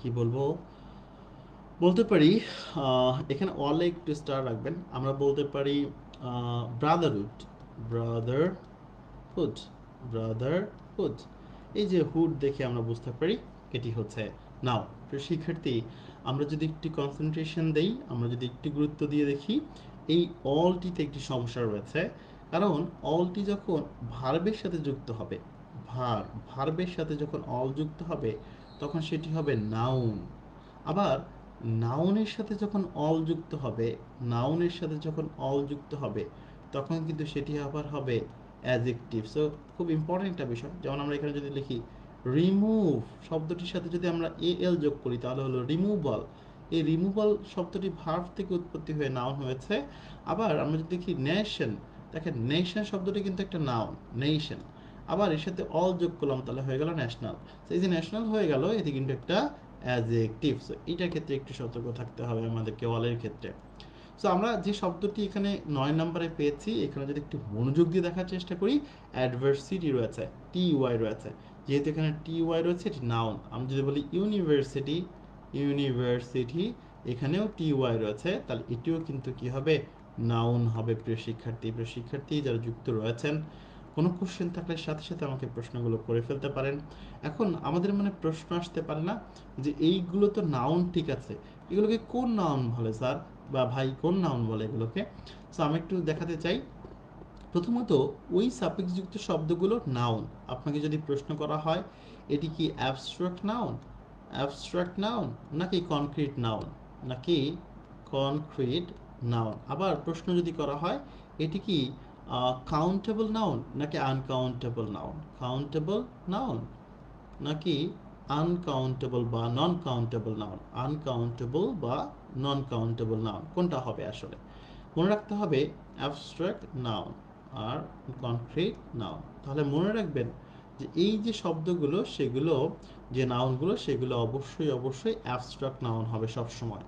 কি বলবো, বলতে পারি এখানে অলে একটু স্টার রাখবেন। আমরা বলতে পারি ব্রাদারহুড, ব্রাদারহুড, ব্রাদারহুড, এই যে হুড দেখে আমরা বুঝতে পারি এটি হচ্ছে নাও। প্রিয় শিক্ষার্থী, আমরা যদি একটু কনসেন্ট্রেশন দেই, আমরা যদি একটু গুরুত্ব দিয়ে দেখি, এই অলটিতে একটি সমস্যা রয়েছে। কারণ অলটি যখন ভার্বের সাথে যুক্ত হবে, ভার্বের সাথে যখন অল যুক্ত হবে তখন সেটি হবে নাউন। আবার নাউনের সাথে যখন অল যুক্ত হবে, নাউনের সাথে যখন অল যুক্ত হবে তখন কিন্তু সেটি আবার হবে অ্যাডজেক্টিভ। সো খুব ইম্পর্টেন্ট একটা বিষয়। যেমন আমরা এখানে যদি লিখি রিমুভ, শব্দটির সাথে যদি আমরা এল যোগ করি তাহলে হলো রিমুভাল। এই রিমুভাল শব্দটি ভার্ব থেকে উৎপত্তি হয়ে নাউন হয়েছে। আবার আমরা যদি দেখি নেশন, দেখেন নেশন শব্দটি কিন্তু একটা নাউন, নেশন। আবার এর সাথে অল যোগ করলাম তাহলে হয়ে গেল ন্যাশনাল। তো এই যে ন্যাশনাল হয়ে গেল, এটি কিন্তু একটা অ্যাডজেক্টিভ। সো এটার ক্ষেত্রে একটু সতর্ক থাকতে হবে আমাদেরকে অলের ক্ষেত্রে। সো আমরা যে শব্দটি এখানে 9 নম্বরে পেয়েছি, এখানে যদি একটু মনোযোগ দিয়ে দেখার চেষ্টা করি, অ্যাডভার্সিটি রয়েছে, টি ওয়াই রয়েছে। যেহেতু এখানে টি ওয়াই রয়েছে এটি নাউন। আমি যদি বলি ইউনিভার্সিটি, ইউনিভার্সিটি, এখানেও টি ওয়াই রয়েছে, তাহলে এটিও কিন্তু কি হবে, নাউন হবে। প্রিয় শিক্ষার্থী, প্রিয় শিক্ষার্থী যারা যুক্ত রয়েছেন, কোনো কোশ্চেন থাকলে সাথে সাথে আমাকে প্রশ্নগুলো করে ফেলতে পারেন। এখন আমাদের মনে প্রশ্ন আসতে পারে না যে এইগুলো তো নাউন ঠিক আছে, এগুলোকে কোন নাউন বলে স্যার, বা ভাই কোন নাউন বলে এগুলোকে? সো আমি একটু দেখাতে চাই। প্রথমত ওই সাফিক্স যুক্ত শব্দগুলো নাউন। আপনাকে যদি প্রশ্ন করা হয় এটি কি অ্যাবস্ট্রাক্ট নাউন, অ্যাবস্ট্রাক্ট নাউন নাকি কনক্রিট নাউন, নাকি কনক্রিট নাউন। আবার প্রশ্ন যদি করা হয় এটি কি কাউন্টেবল নাউন নাকি আনকাউন্টেবল নাউন, কাউন্টেবল নাউন নাকি আনকাউন্টেবল বা নন কাউন্টেবল নাউন, আনকাউন্টেবল বা নন কাউন্টেবল নাউন, কোনটা হবে আসলে? মনে রাখতে হবে অ্যাবস্ট্রাক্ট নাউন আর কনক্রিট নাউন। তাহলে মনে রাখবেন যে এই যে শব্দগুলো সেগুলো, যে নাউনগুলো সেগুলো অবশ্যই অবশ্যই অ্যাবস্ট্রাক্ট নাউন হবে সবসময়,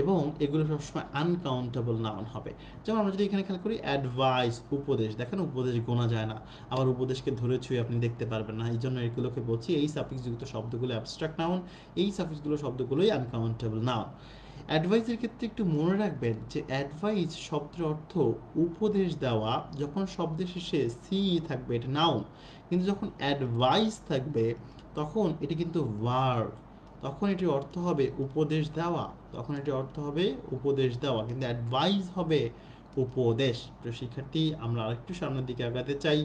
এবং এগুলো সবসময় আনকাউন্টেবল নাউন হবে। যেমন আমরা যদি এখানে খেয়াল করি অ্যাডভাইস, উপদেশ, দেখেন উপদেশ গোনা যায় না, আবার উপদেশকে ধরে ছুঁয়ে আপনি দেখতে পারবেন না। এই জন্য এগুলোকে বলছি এই সাফিক্স যুক্ত শব্দগুলো অ্যাবস্ট্রাক্ট নাউন, এই সাফিক্সগুলো শব্দগুলোই আনকাউন্টেবল নাউন। অ্যাডভাইসের ক্ষেত্রে একটু মনে রাখবেন যে অ্যাডভাইস শব্দের অর্থ উপদেশ দেওয়া। যখন শব্দের শেষে সি থাকবে এটা নাউন, কিন্তু যখন অ্যাডভাইস থাকবে তখন এটি কিন্তু ভার্ব, তখন এটির অর্থ হবে উপদেশ দেওয়া, তখন এটির অর্থ হবে উপদেশ দেওয়া, কিন্তু অ্যাডভাইস হবে উপদেশ। প্রিয় শিক্ষার্থী, আমরা আরেকটু সামনের দিকে আগাতে চাই।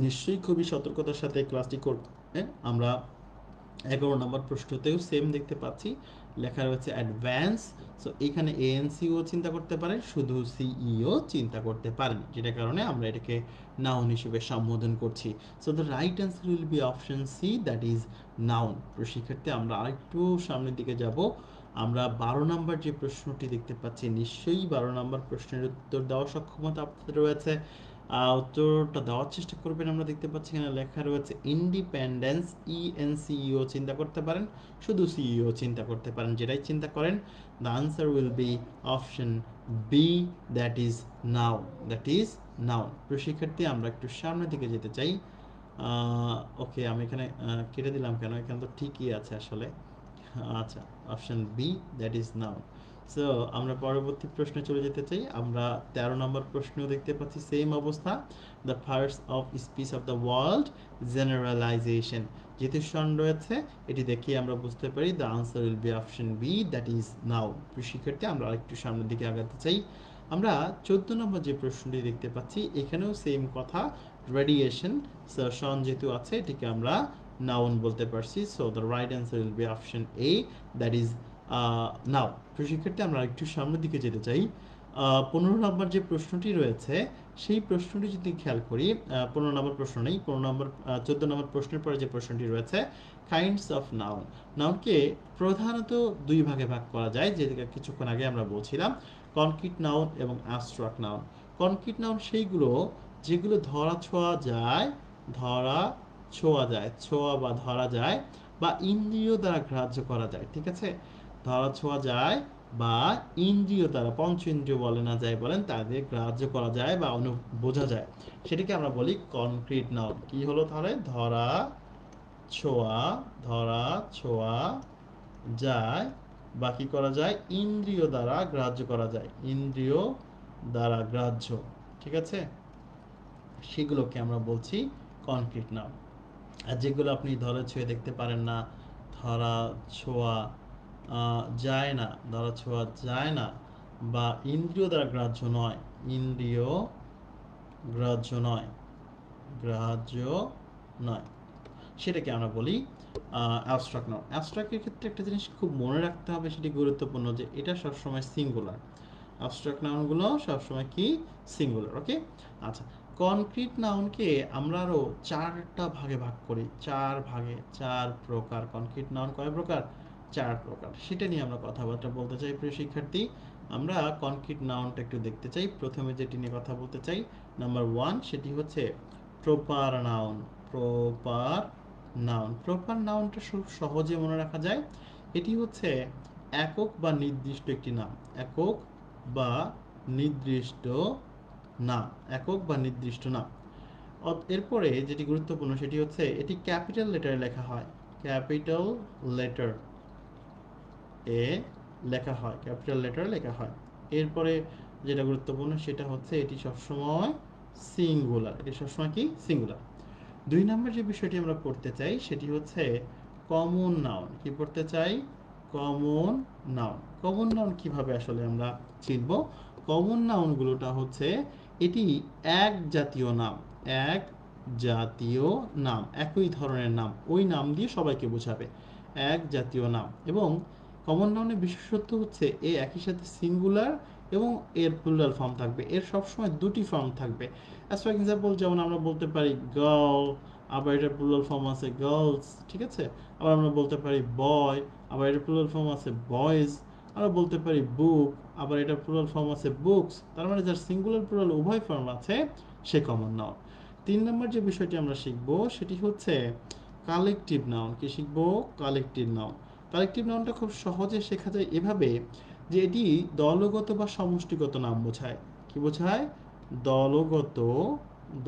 নিশ্চয়ই খুবই সতর্কতার সাথে ক্লাসটি করবেন। আমরা 11 নম্বর প্রশ্নতেও সেম দেখতে পাচ্ছি, লেখা রয়েছে অ্যাডভান্স। সো এখানে এএনসিও চিন্তা করতে পারেন, শুধু সিইও চিন্তা করতে পারেন, যেটার কারণে আমরা এটাকে নাউন হিসেবে সম্বোধন করছি। So the right answer will be option C, that is noun. শিক্ষার্থী, আমরা আরেকটু সামনের দিকে যাব। আমরা 12 নম্বর যে প্রশ্নটি দেখতে পাচ্ছি, নিশ্চয়ই 12 নম্বর প্রশ্নের উত্তর দেওয়ার সক্ষমতা আপনাদের রয়েছে। উত্তরটা দেওয়ার চেষ্টা করবেন। আমরা দেখতে পাচ্ছি এখানে লেখা রয়েছে ইন্ডিপেন্ডেন্স, ইএনসিইও চিন্তা করতে পারেন, শুধু সিইও চিন্তা করতে পারেন, যেটাই চিন্তা করেন the answer will be option B, that is noun, that is noun. প্রিয় শিক্ষার্থী, আমরা একটু সামনের দিকে যেতে চাই। ওকে, আমি এখানে কেটে দিলাম কেন, এখানে তো ঠিকই আছে আসলে। আচ্ছা, option B, that is noun. So আমরা পরবর্তী প্রশ্নে চলে যেতে চাই। আমরা 13 নম্বর প্রশ্নেও দেখতে পাচ্ছি সেম অবস্থা, the first of speech of the world, generalisation. যেহেতু সন রয়েছে এটি দেখে আমরা বুঝতে পারি the answer will be option B, that is noun. শিক্ষার্থী, আমরা আরেকটু সামনের দিকে আগাতে চাই। আমরা 14 নম্বর যে প্রশ্নটি দেখতে পাচ্ছি এখানেও সেম কথা, রেডিয়েশন। সন যেহেতু আছে এটিকে আমরা নাউন বলতে পারছি। So the right answer will be option A, that is now. শিক্ষার্থী, আমরা একটু সামনের দিকে যেতে চাই। 15 নম্বর যে প্রশ্নটি রয়েছে সেই প্রশ্নটি যদি খেয়াল করি, 15 নম্বর প্রশ্ন নেই, 14 নম্বর প্রশ্নের পরে যে প্রশ্নটি রয়েছে, কাইন্ডস অফ নাউন। নাউনকে প্রধানত দুই ভাগে ভাগ করা যায়, যেটা কিছুক্ষণ আগে আমরা বলছিলাম, কনক্রিট নাউন এবং অ্যাবস্ট্রাক্ট নাউন। কনক্রিট নাউন সেইগুলো যেগুলো ধরা ছোঁয়া যায়, ধরা ছোঁয়া যায়, ছোঁয়া বা ধরা যায় বা ইন্দ্রিয় দ্বারা গ্রাহ্য করা যায়, ঠিক আছে? ধরা ছোঁয়া যায় বা ইন্দ্রিয় দ্বারা, পঞ্চ ইন্দ্রিয় বলে না যায় বলেন, তাদের গ্রাহ্য করা যায় বা বোঝা যায়, সেটাকে আমরা বলি কনক্রিট নাউন। কি হলো তাহলে? ধরা ছোঁয়া, ধরা ছোঁয়া যায় বা কি করা যায়? ইন্দ্রিয় দ্বারা গ্রাহ্য করা যায়, ইন্দ্রিয় দ্বারা গ্রাহ্য, ঠিক আছে? সেগুলোকে আমরা বলছি কনক্রিট নাউন। আর যেগুলো আপনি ধরা ছুঁয়ে দেখতে পারেন না, ধরা ছোঁয়া যায় না, ধরা ছোঁয়া যায় না বা ইন্দ্রিয় দ্বারা গ্রাহ্য নয়, ইন্দ্রিয় গ্রাহ্য নয়, গ্রাহ্য নয়, সেটাকে আমরা বলি অ্যাবস্ট্রাক্ট নাউন। অ্যাবস্ট্রাক্টের ক্ষেত্রে একটা জিনিস খুব মনে রাখতে হবে, সেটি গুরুত্বপূর্ণ, যে এটা সবসময় সিঙ্গুলার। অ্যাবস্ট্রাক্ট নাউনগুলো সবসময় কি? সিঙ্গুলার। ওকে, আচ্ছা। কনক্রিট নাউনকে আমরা আরও 4টা ভাগে ভাগ করি, 4 ভাগে, 4 প্রকার। কনক্রিট নাউন কয় প্রকার? 4 প্রকার। সেটা নিয়ে আমরা কথাবার্তা বলতে চাই প্রিয় শিক্ষার্থী। আমরা কনক্রিট নাউনটা একটু দেখতে চাই। প্রথমে যেটি নিয়ে কথা বলতে চাই, নাম্বার 1, সেটি হচ্ছে proper noun. Proper noun, proper নাউনটা খুব সহজে মনে রাখা যায়। এটি হচ্ছে একক বা নির্দিষ্ট একটি নাম, একক বা নির্দিষ্ট নাম, একক বা নির্দিষ্ট নাম। এরপরে যেটি গুরুত্বপূর্ণ সেটি হচ্ছে এটি ক্যাপিটাল লেটারে লেখা হয়, ক্যাপিটাল লেটার এ লেখা হয়, ক্যাপিটাল লেটারে লেখা হয়। এরপরে যেটা গুরুত্বপূর্ণ সেটা হচ্ছে এটি সবসময় সিঙ্গুলার, এটি সবসময় কি? সিঙ্গুলার। 2 নম্বর যে বিষয়টি আমরা পড়তে চাই সেটি হচ্ছে কমন নাউন। কি পড়তে চাই? Common noun. কমন নাউন কিভাবে আসলে আমরা চিনব? কমন নাউনগুলোটা হচ্ছে এটি এক জাতীয় নাম, এক জাতীয় নাম, একই ধরনের নাম, ওই নাম দিয়ে সবাইকে বোঝাবে, এক জাতীয় নাম। এবং কমন নাউনের বিশেষত্ব হচ্ছে এ একই সাথে সিঙ্গুলার এবং এর প্লুরাল ফর্ম থাকবে, এর সবসময় দুটি ফর্ম থাকবে। অ্যাজ ফর এক্সাম্পল, যেমন আমরা বলতে পারি গার্ল, আবার এটার প্লুরাল ফর্ম আছে গার্লস, ঠিক আছে? আবার আমরা বলতে পারি বয়, আবার এটার প্লুরাল ফর্ম আছে বয়েজ। আমরা বলতে পারি বুক, আবার এটার প্লুরাল ফর্ম আছে বুকস। তার মানে যার সিঙ্গুলার প্লুরাল উভয় ফর্ম আছে সে কমন নাউন। 3 নম্বর যে বিষয়টি আমরা শিখব সেটি হচ্ছে কালেকটিভ নাউন। কি শিখব? Collective noun. কালেকটিভ নাউনটা খুব সহজে শেখা যায় এভাবে যে এটি দলগত বা সমষ্টিগত নাম বোঝায়। কি বোঝায়? দলগত,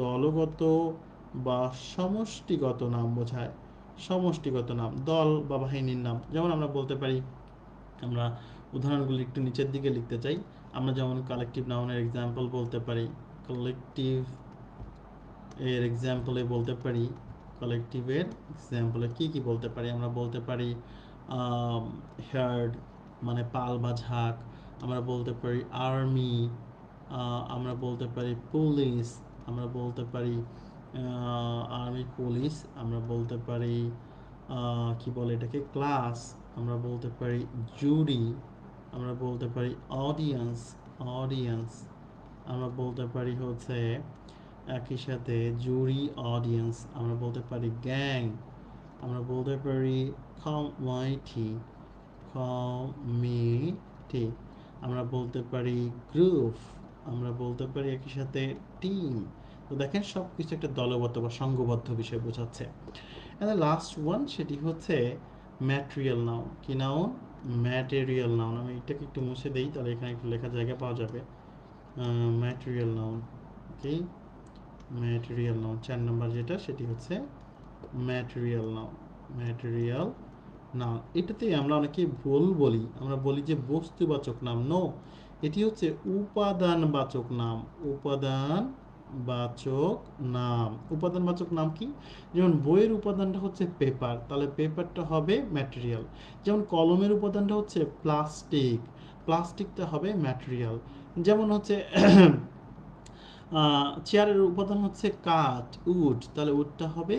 দলগত বা সমষ্টিগত নাম বোঝায়। সমষ্টিগত নাম, দল বা বাহিনীর নাম। যেমন আমরা বলতে পারি, আমরা উদাহরণগুলি একটু নিচের দিকে লিখতে চাই। আমরা যেমন কালেকটিভ নাউনের এক্সাম্পল বলতে পারি, কালেকটিভ এর এক্সাম্পলে বলতে পারি, কালেকটিভের এক্সাম্পলে কি কি বলতে পারি? আমরা বলতে পারি হার্ড মানে পাল বা ঝাঁক, আমরা বলতে পারি আর্মি, আমরা বলতে পারি পুলিশ, আমরা বলতে পারি আর্মি পুলিশ, আমরা বলতে পারি কি বলে এটাকে, ক্লাস, আমরা বলতে পারি জুরি, আমরা বলতে পারি অডিয়েন্স, অডিয়েন্স, আমরা বলতে পারি হচ্ছে একই সাথে জুরি, অডিয়েন্স, আমরা বলতে পারি গ্যাং, আমরা বলতে পারি কমিটি, কমিটি, আমরা বলতে পারি গ্রুপ, আমরা বলতে পারি একই সাথে টিম। তো দেখেন সব কিছু একটা দলবদ্ধ বা সংঘবদ্ধ বিষয় বোঝাচ্ছে। এন্ড দ্য লাস্ট ওয়ান সেটি হচ্ছে ম্যাটেরিয়াল নাউন। কি নাউন? Material noun. আমি এটাকে একটু মুছে দিই, তাহলে এখানে একটু লেখার জায়গা পাওয়া যাবে। ম্যাটেরিয়াল নাউন, ওকে, ম্যাটেরিয়াল নাউন 4 নম্বর যেটা সেটি হচ্ছে ম্যাটেরিয়াল নাউন। ম্যাটেরিয়াল নাউন, এটাতে আমরা অনেকে ভুল বলি, আমরা বলি যে বস্তুবাচক নাম। নো, এটি হচ্ছে উপাদানবাচক নাম। উপাদানবাচক নাম। উপাদানবাচক নাম কি? যেমন বইয়ের উপাদানটা হচ্ছে পেপার, তাহলে পেপারটা হবে ম্যাটেরিয়াল। যেমন কলমের উপাদানটা হচ্ছে প্লাস্টিক, প্লাস্টিকটা হবে ম্যাটেরিয়াল। যেমন হচ্ছে চেয়ারের উপাদান হচ্ছে কাঠ, উড, তাহলে উডটা হবে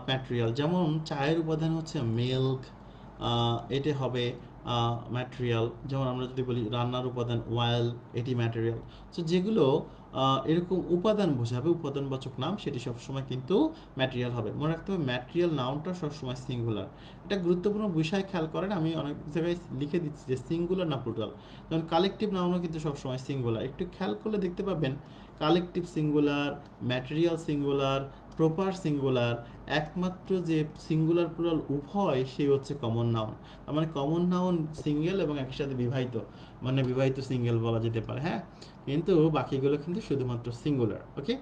ম্যাটেরিয়াল। যেমন চায়ের উপাদান হচ্ছে মিল্ক, এটা হবে ম্যাটেরিয়াল। যেমন আমরা যদি বলি রান্নার উপাদান অয়েল, এটি ম্যাটেরিয়াল। সো যেগুলো এরকম উপাদান বোঝাবে, উপাদানবাচক নাম, সেটি সবসময় কিন্তু ম্যাটেরিয়াল হবে। মনে রাখতে হবে ম্যাটেরিয়াল নাউনটা সবসময় সিঙ্গুলার। এটা গুরুত্বপূর্ণ বিষয়, খেয়াল করেন আমি অনেক জায়গায় লিখে দিচ্ছি যে সিঙ্গুলার না প্লুরাল। যেমন কালেকটিভ নাউনও কিন্তু সবসময় সিঙ্গুলার। একটু খেয়াল করলে দেখতে পাবেন collective singular, material singular, proper singular, একমাত্র যে সিঙ্গুলার প্লুরাল উভয় সেই হচ্ছে কমন নাউন। তার মানে কমন নাউন সিঙ্গেল এবং একই সাথে বিবাহিত, মানে বিবাহিত সিঙ্গেল বলা যেতে পারে, হ্যাঁ। কিন্তু বাকিগুলো কিন্তু শুধুমাত্র সিঙ্গুলার। ওকে,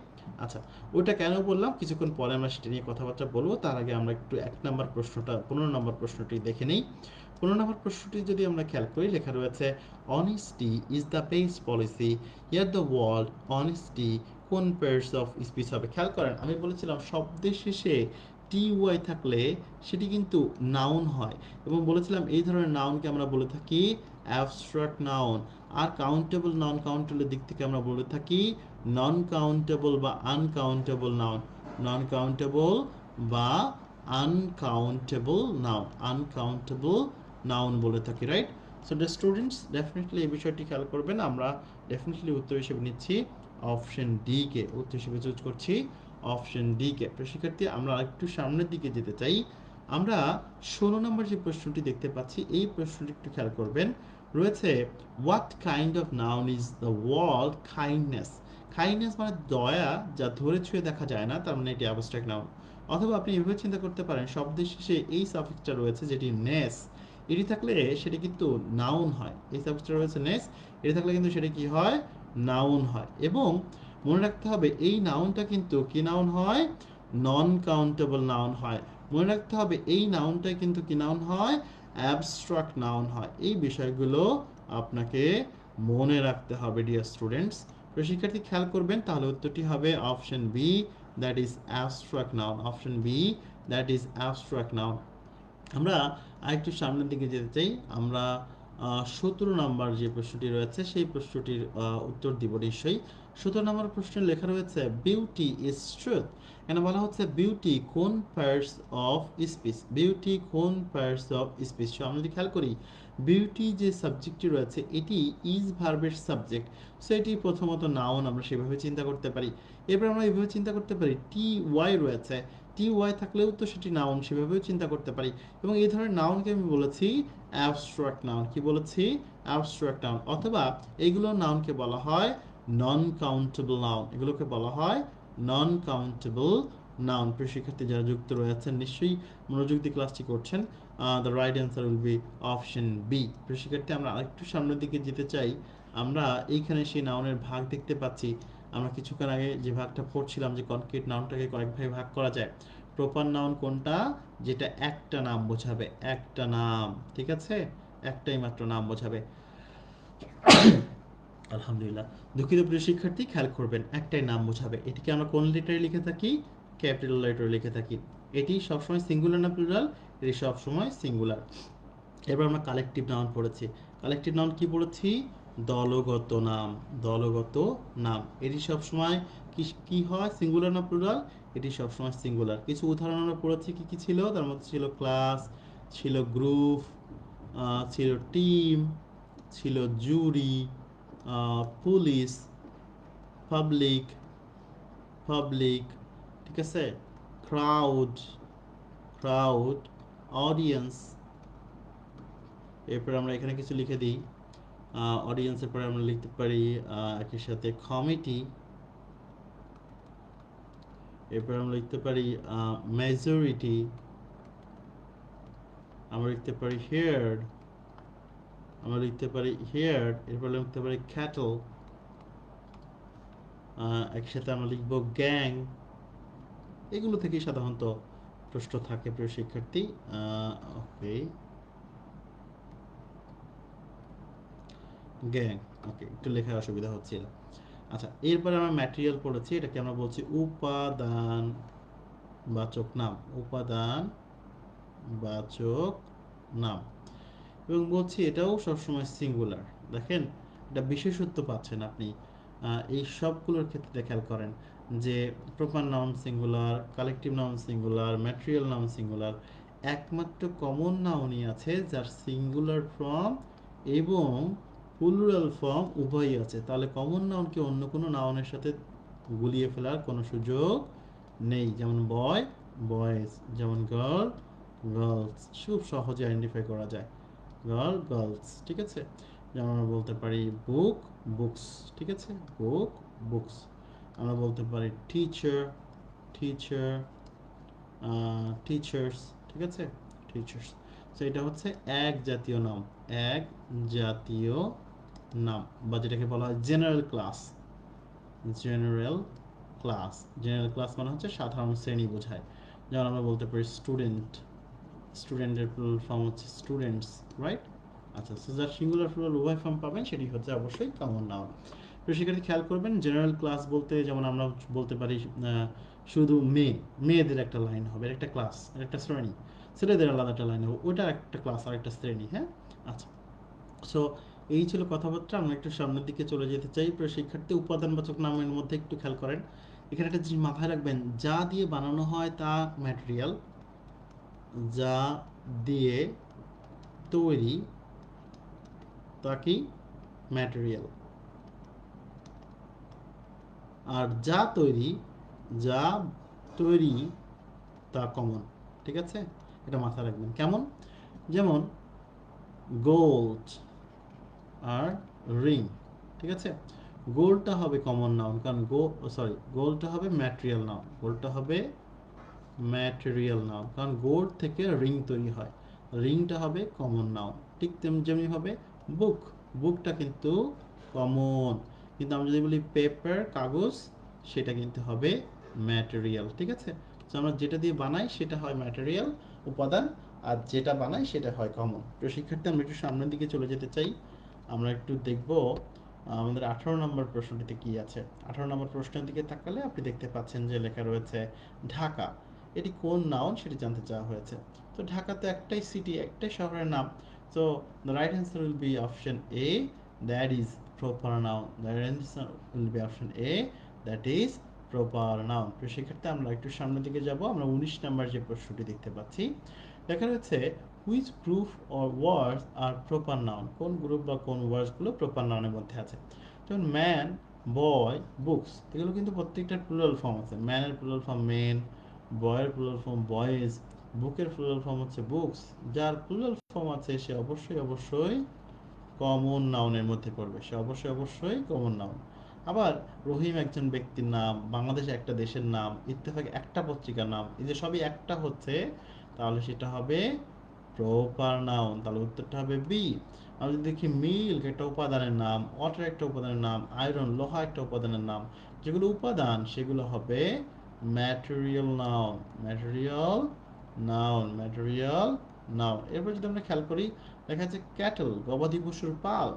আচ্ছা, ওটা কেন বললাম কিছুক্ষণ পরে আমরা সেটা নিয়ে কথাবার্তা বলবো। তার আগে আমরা একটু 15 নম্বর প্রশ্নটি দেখে নিই। 15 নম্বর প্রশ্নটি যদি আমরা খেয়াল করি, লেখা রয়েছে honesty is the best policy year the world honesty কোন পেয়ার্স অফ স্পিচ হবে। খেয়াল করেন, আমি বলেছিলাম শব্দের শেষে টি ওয়াই থাকলে সেটি কিন্তু নাউন হয়, এবং বলেছিলাম এই ধরনের নাউনকে আমরা বলে থাকি অ্যাবস্ট্রাক্ট নাউন। আর কাউন্টেবল নন কাউন্টেবলের দিক থেকে আমরা বলে থাকি নন কাউন্টেবল বা আনকাউন্টেবল নাউন। নন কাউন্টেবল বা আনকাউন্টেবল নাউন, আনকাউন্টেবল নাউন বলে থাকি, right. So the students definitely এই বিষয়টি খেয়াল করবেন। আমরা ডেফিনেটলি উত্তর হিসেবে নিচ্ছি অপশন ডি কে, উত্তর হিসেবে চুজ করছি অপশন ডি কে। শিক্ষার্থী, আমরা একটু সামনের দিকে যেতে চাই। আমরা 16 নম্বর যে প্রশ্নটি দেখতে পাচ্ছি, এই প্রশ্নটি একটু খেয়াল করবেন। রয়েছে what kind of noun is the world kindness. Kindness মানে দয়া, যা ধরে ছুঁয়ে দেখা যায় না, তার মানে এটি অ্যাবস্ট্রাক্ট নাউন। অথবা আপনি এভাবে চিন্তা করতে পারেন, শব্দের শেষে এই সাফিক্সটা রয়েছে যেটি নেস, এটি থাকলে সেটি কিন্তু নাউন হয়। এই সাফিক্সটা রয়েছে নেস, এটি থাকলে কিন্তু সেটি কি হয়, নাউন হয়। এবং মনে রাখতে হবে এই নাউনটা কিন্তু কি নাউন হয়, নন কাউন্টেবল নাউন হয়। মনে রাখতে হবে এই নাউনটা কিন্তু কি নাউন হয়, অ্যাবস্ট্রাক্ট নাউন হয়। এই বিষয়গুলো আপনাকে মনে রাখতে হবে ডিয়ার স্টুডেন্টস। তো শিক্ষার্থী খেয়াল করবেন, তাহলে উত্তরটি হবে option B, that is abstract noun. Option B, that is abstract noun. আমরা আরেকটু সামনের দিকে যেতে চাই। আমরা 17 নম্বর যে প্রশ্নটি রয়েছে সেই প্রশ্নটির উত্তর দিব নিশ্চয়ই। 17 নম্বর প্রশ্নে লেখা রয়েছে বিউটি ইজ ট্রুথ। এখানে বলা হচ্ছে বিউটি কোন পার্টস অফ স্পিচ, বিউটি কোন পার্টস অফ স্পিচ। আমরা যদি খেয়াল করি, বিউটি যে সাবজেক্টটি রয়েছে এটি ইজ ভার্বের সাবজেক্ট। সো এটি প্রথমত নাউন, আমরা সেভাবে চিন্তা করতে পারি। এরপর আমরা এইভাবে চিন্তা করতে পারি, টি ওয়াই রয়েছে, টি ওয়াই থাকলেও তো সেটি নাউন, সেভাবেও চিন্তা করতে পারি। এবং এই ধরনের নাউনকে আমি বলেছি অ্যাবস্ট্রাক্ট নাউন। কি বলেছি, অ্যাবস্ট্রাক্ট নাউন। অথবা এইগুলো নাউনকে বলা হয় নন কাউন্টেবল নাউন, এগুলোকে বলা হয় নন কাউন্টেবল নাউন। প্রিয় শিক্ষার্থী যারা যুক্ত রয়েছেন নিশ্চয়ই মনোযোগ দিয়ে ক্লাসটি করছেন। The right answer will be option B. প্রিয় শিক্ষার্থী, আমরা আরেকটু সামনের দিকে যেতে চাই। আমরা এইখানে সেই নাউনের ভাগ দেখতে পাচ্ছি। আমরা কিছুক্ষণ আগে যে ভাগটা পড়ছিলাম যে কনক্রিট নাউনটাকে কয়েক ভাগে ভাগ করা যায়। প্রপার নাউন কোনটা, যেটা একটা নাম বোঝাবে, একটা নাম, ঠিক আছে, একটাই মাত্র নাম বোঝাবে। আলহামদুলিল্লাহ, দুঃখিত প্রিয় শিক্ষার্থী, খেয়াল করবেন একটাই নাম বোঝাবে। এটিকে আমরা কোন লেটারে লিখে থাকি, ক্যাপিটাল লেটারে লিখে থাকি। এটি সবসময় সিঙ্গুলার না প্লুরাল, এটি সবসময় সিঙ্গুলার। এবার আমরা কালেকটিভ নাউন পড়েছি। কালেকটিভ নাউন কি পড়েছি, দলগত নাম, দলগত নাম। এটি সবসময় কি কি হয়, সিঙ্গুলার না প্লুরাল, এটি সবসময় সিঙ্গুলার। কিছু উদাহরণ আমরা পড়েছি কি কি ছিল, তার মধ্যে ছিল ক্লাস, ছিল গ্রুপ, ছিল টিম, ছিল জুরি, পুলিশ, পাবলিক, পাবলিক, ঠিক আছে, ক্রাউড, ক্রাউড, অডিয়েন্স। এরপর আমরা এখানে কিছু লিখে দিই। অডিয়েন্সের পরে আমরা লিখতে পারি একই সাথে কমিটি। এরপর আমরা লিখতে পারি মেজরিটি। আমরা লিখতে পারি হেয়ার্ড, আমরা লিখতে পারি হেয়ার্ড। এরপর লিখতে পারি ক্যাটল। একসাথে আমরা লিখব গ্যাং। এগুলো থেকেই সাধারণত প্রশ্ন থাকে প্রিয় শিক্ষার্থী। ওকে, গ্যাং, ওকে, একটু লেখার অসুবিধা হচ্ছিল। আচ্ছা, এরপরে আমরা ম্যাটেরিয়াল পড়েছি, এটাকে আমরা বলছি উপাদান বাচক নাম, উপাদান বাচক নাম। এবং বলছি এটাও সবসময় সিঙ্গুলার। দেখেন, এটা বিশেষত্ব পাচ্ছেন আপনি এই সবগুলোর ক্ষেত্রে। খেয়াল করেন যে proper noun singular, collective noun singular, material noun singular. একমাত্র কমন নাউনই আছে যার সিঙ্গুলার ফর্ম এবং প্লুরাল ফর্ম উভয়ই আছে। তাহলে কমন নাউনকে অন্য কোনো নাউনের সাথে গুলিয়ে ফেলার কোনো সুযোগ নেই। যেমন বয়, বয়েজ, যেমন গার্ল, গার্লস, খুব সহজে আইডেন্টিফাই করা যায়, গার্ল, গার্লস, ঠিক আছে। যেমন আমরা বলতে পারি বুক, বুকস, ঠিক আছে, বুক, বুকস। আমরা বলতে পারি টিচার, টিচার, টিচার্স, ঠিক আছে, টিচার্স। সো এটা হচ্ছে এক জাতীয় নাম, এক জাতীয় নাম, বা যেটাকে বলা হয় general class. General class, general class মানে হচ্ছে সাধারণ শ্রেণী বোঝায়। যেমন আমরা বলতে পারি স্টুডেন্ট, স্টুডেন্টের প্লুরাল ফর্ম হচ্ছে স্টুডেন্টস, রাইট? আচ্ছা, সো যার সিঙ্গুলার প্লুরাল উভয় ফর্ম পাবেন সেটি হচ্ছে অবশ্যই কমন নাউন। তো সেক্ষেত্রে খেয়াল করবেন জেনারেল ক্লাস বলতে যেমন আমরা বলতে পারি শুধু মেয়েদের একটা লাইন হবে, একটা ক্লাস, একটা শ্রেণী। ছেলেদের আলাদা একটা লাইন হবে, ওটা একটা ক্লাস আর একটা শ্রেণী, হ্যাঁ? আচ্ছা, সো এই ছিল কথাবার্তা। আমরা একটু সামনের দিকে চলে যেতে চাই। প্রিয় শিক্ষার্থী, উপাদানবাচক নামের মধ্যে একটু খেয়াল করেন, এখানে একটা জিনিস মাথায় রাখবেন, যা দিয়ে বানানো হয় তা ম্যাটেরিয়াল, যা দিয়ে তৈরি তা কি ম্যাটেরিয়াল, আর যা তৈরি তা কমন, ঠিক আছে? এটা মাথায় রাখবেন। কেমন? যেমন গোল্ড আর রিং, ঠিক আছে? গোল্ডটা হবে কমন নাউন, কারণ গোল্ডটা হবে ম্যাটেরিয়াল নাউন, গোল্ডটা হবে ম্যাটেরিয়াল নাউন, কারণ গোল্ড থেকে রিং তৈরি হয়। রিংটা হবে কমন নাউন। ঠিক যেমনি হবে বুক, বুকটা কিন্তু কমন, কিন্তু আমরা যদি বলি পেপার, কাগজ, সেটা কিন্তু হবে ম্যাটেরিয়াল, ঠিক আছে? তো আমরা যেটা দিয়ে বানাই সেটা হয় ম্যাটেরিয়াল, উপাদান, আর যেটা বানাই সেটা হয় কমন। তো শিক্ষার্থী, আমরা একটু সামনের দিকে চলে যেতে চাই। আমরা একটু দেখব আমাদের 18 নম্বর প্রশ্নটিতে কি আছে। 18 নম্বর প্রশ্নের দিকে তাকালে আপনি দেখতে পাচ্ছেন যে লেখা রয়েছে ঢাকা। এটি কোন নাউন সেটি জানতে চাওয়া হয়েছে। তো ঢাকা তো একটাই সিটি, একটাই শহরের নাম। So the right answer will be option A, that is proper noun. The right answer will be option A, that is proper noun. তো সেক্ষেত্রে আমরা একটু সামনের দিকে যাব। আমরা 19 নম্বর যে প্রশ্নটি দেখতে পাচ্ছি, দেখা রয়েছে which group or words are proper noun, কোন গ্রুপ বা কোন ওয়ার্ডসগুলো প্রপার নাউনের মধ্যে আছে। যেমন ম্যান, বয়, বুকস, এগুলো কিন্তু প্রত্যেকটার প্লুরাল ফর্ম আছে। ম্যানের প্লুরাল ফর্ম মেন, বয়ের প্লুরাল ফর্ম বয়েজ, বুকের প্লুরাল ফর্ম হচ্ছে বুকস। যার প্লুরাল ফর্ম আছে সে অবশ্যই কমন নাউনের মধ্যে পড়বে, সে অবশ্যই কমন নাউন। আবার রহিম একজন ব্যক্তির নাম, বাংলাদেশ একটা দেশের নাম, ইত্তেফাক একটা পত্রিকার নাম, এই যে সবই একটা হচ্ছে, তাহলে সেটা হবে প্রপার নাউন। তাহলে উত্তরটা হবে বি। আমরা যদি দেখি মিল্ক একটা উপাদানের নাম, ওয়াটার একটা উপাদানের নাম, আয়রন লোহা একটা উপাদানের নাম, যেগুলো উপাদান সেগুলো হবে material noun, material noun, material noun. এরপর যদি আমরা খেয়াল করি, দেখা যাচ্ছে ক্যাটল গবাদি পশুর পাল,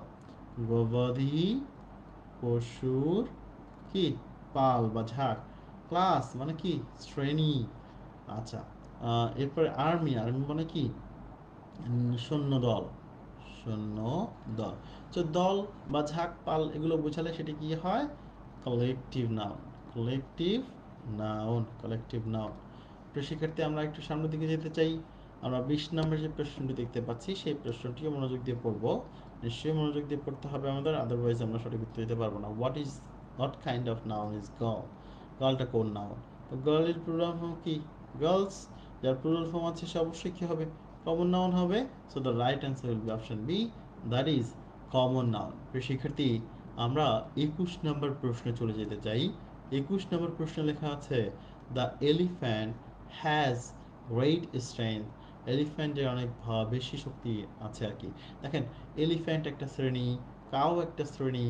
গবাদি পশুর কি পাল বা ঝাঁক। ক্লাস মানে কি শ্রেণী। আচ্ছা, এরপরে আর্মি, আর্মি মানে কি সৈন্য দল, সৈন্য দল। তো দল বা ঝাঁক পাল এগুলো বোঝালে সেটি কি হয়, collective noun, collective noun, collective noun. তো শিক্ষার্থী, আমরা একটু সামনের দিকে যেতে চাই। আমরা 20 নম্বর যে প্রশ্নটি দেখতে পাচ্ছি সেই প্রশ্নটিও মনোযোগ দিয়ে পড়ব। নিশ্চয়ই মনোযোগ দিয়ে পড়তে হবে আমাদের, আদারওয়াইজ আমরা সঠিক উত্তর দিতে পারবো না। What kind of noun is girl, গার্লটা কোন নাউন? তো গার্লের প্লুরাল ফর্ম কি গার্লস, যার প্লুরাল ফর্ম আছে সে অবশ্যই কি হবে কমন নাউন হবে। So the right answer will be option B, that is common noun. প্রিয় শিক্ষার্থী, আমরা 21 নম্বর প্রশ্নে চলে যেতে চাই। 21 নম্বর প্রশ্নে লেখা আছে the elephant has great strength, এলিফ্যান্টের অনেক বেশি শক্তি আছে আর কি। দেখেন, এলিফ্যান্ট একটা শ্রেণী, কাউ একটা শ্রেণী,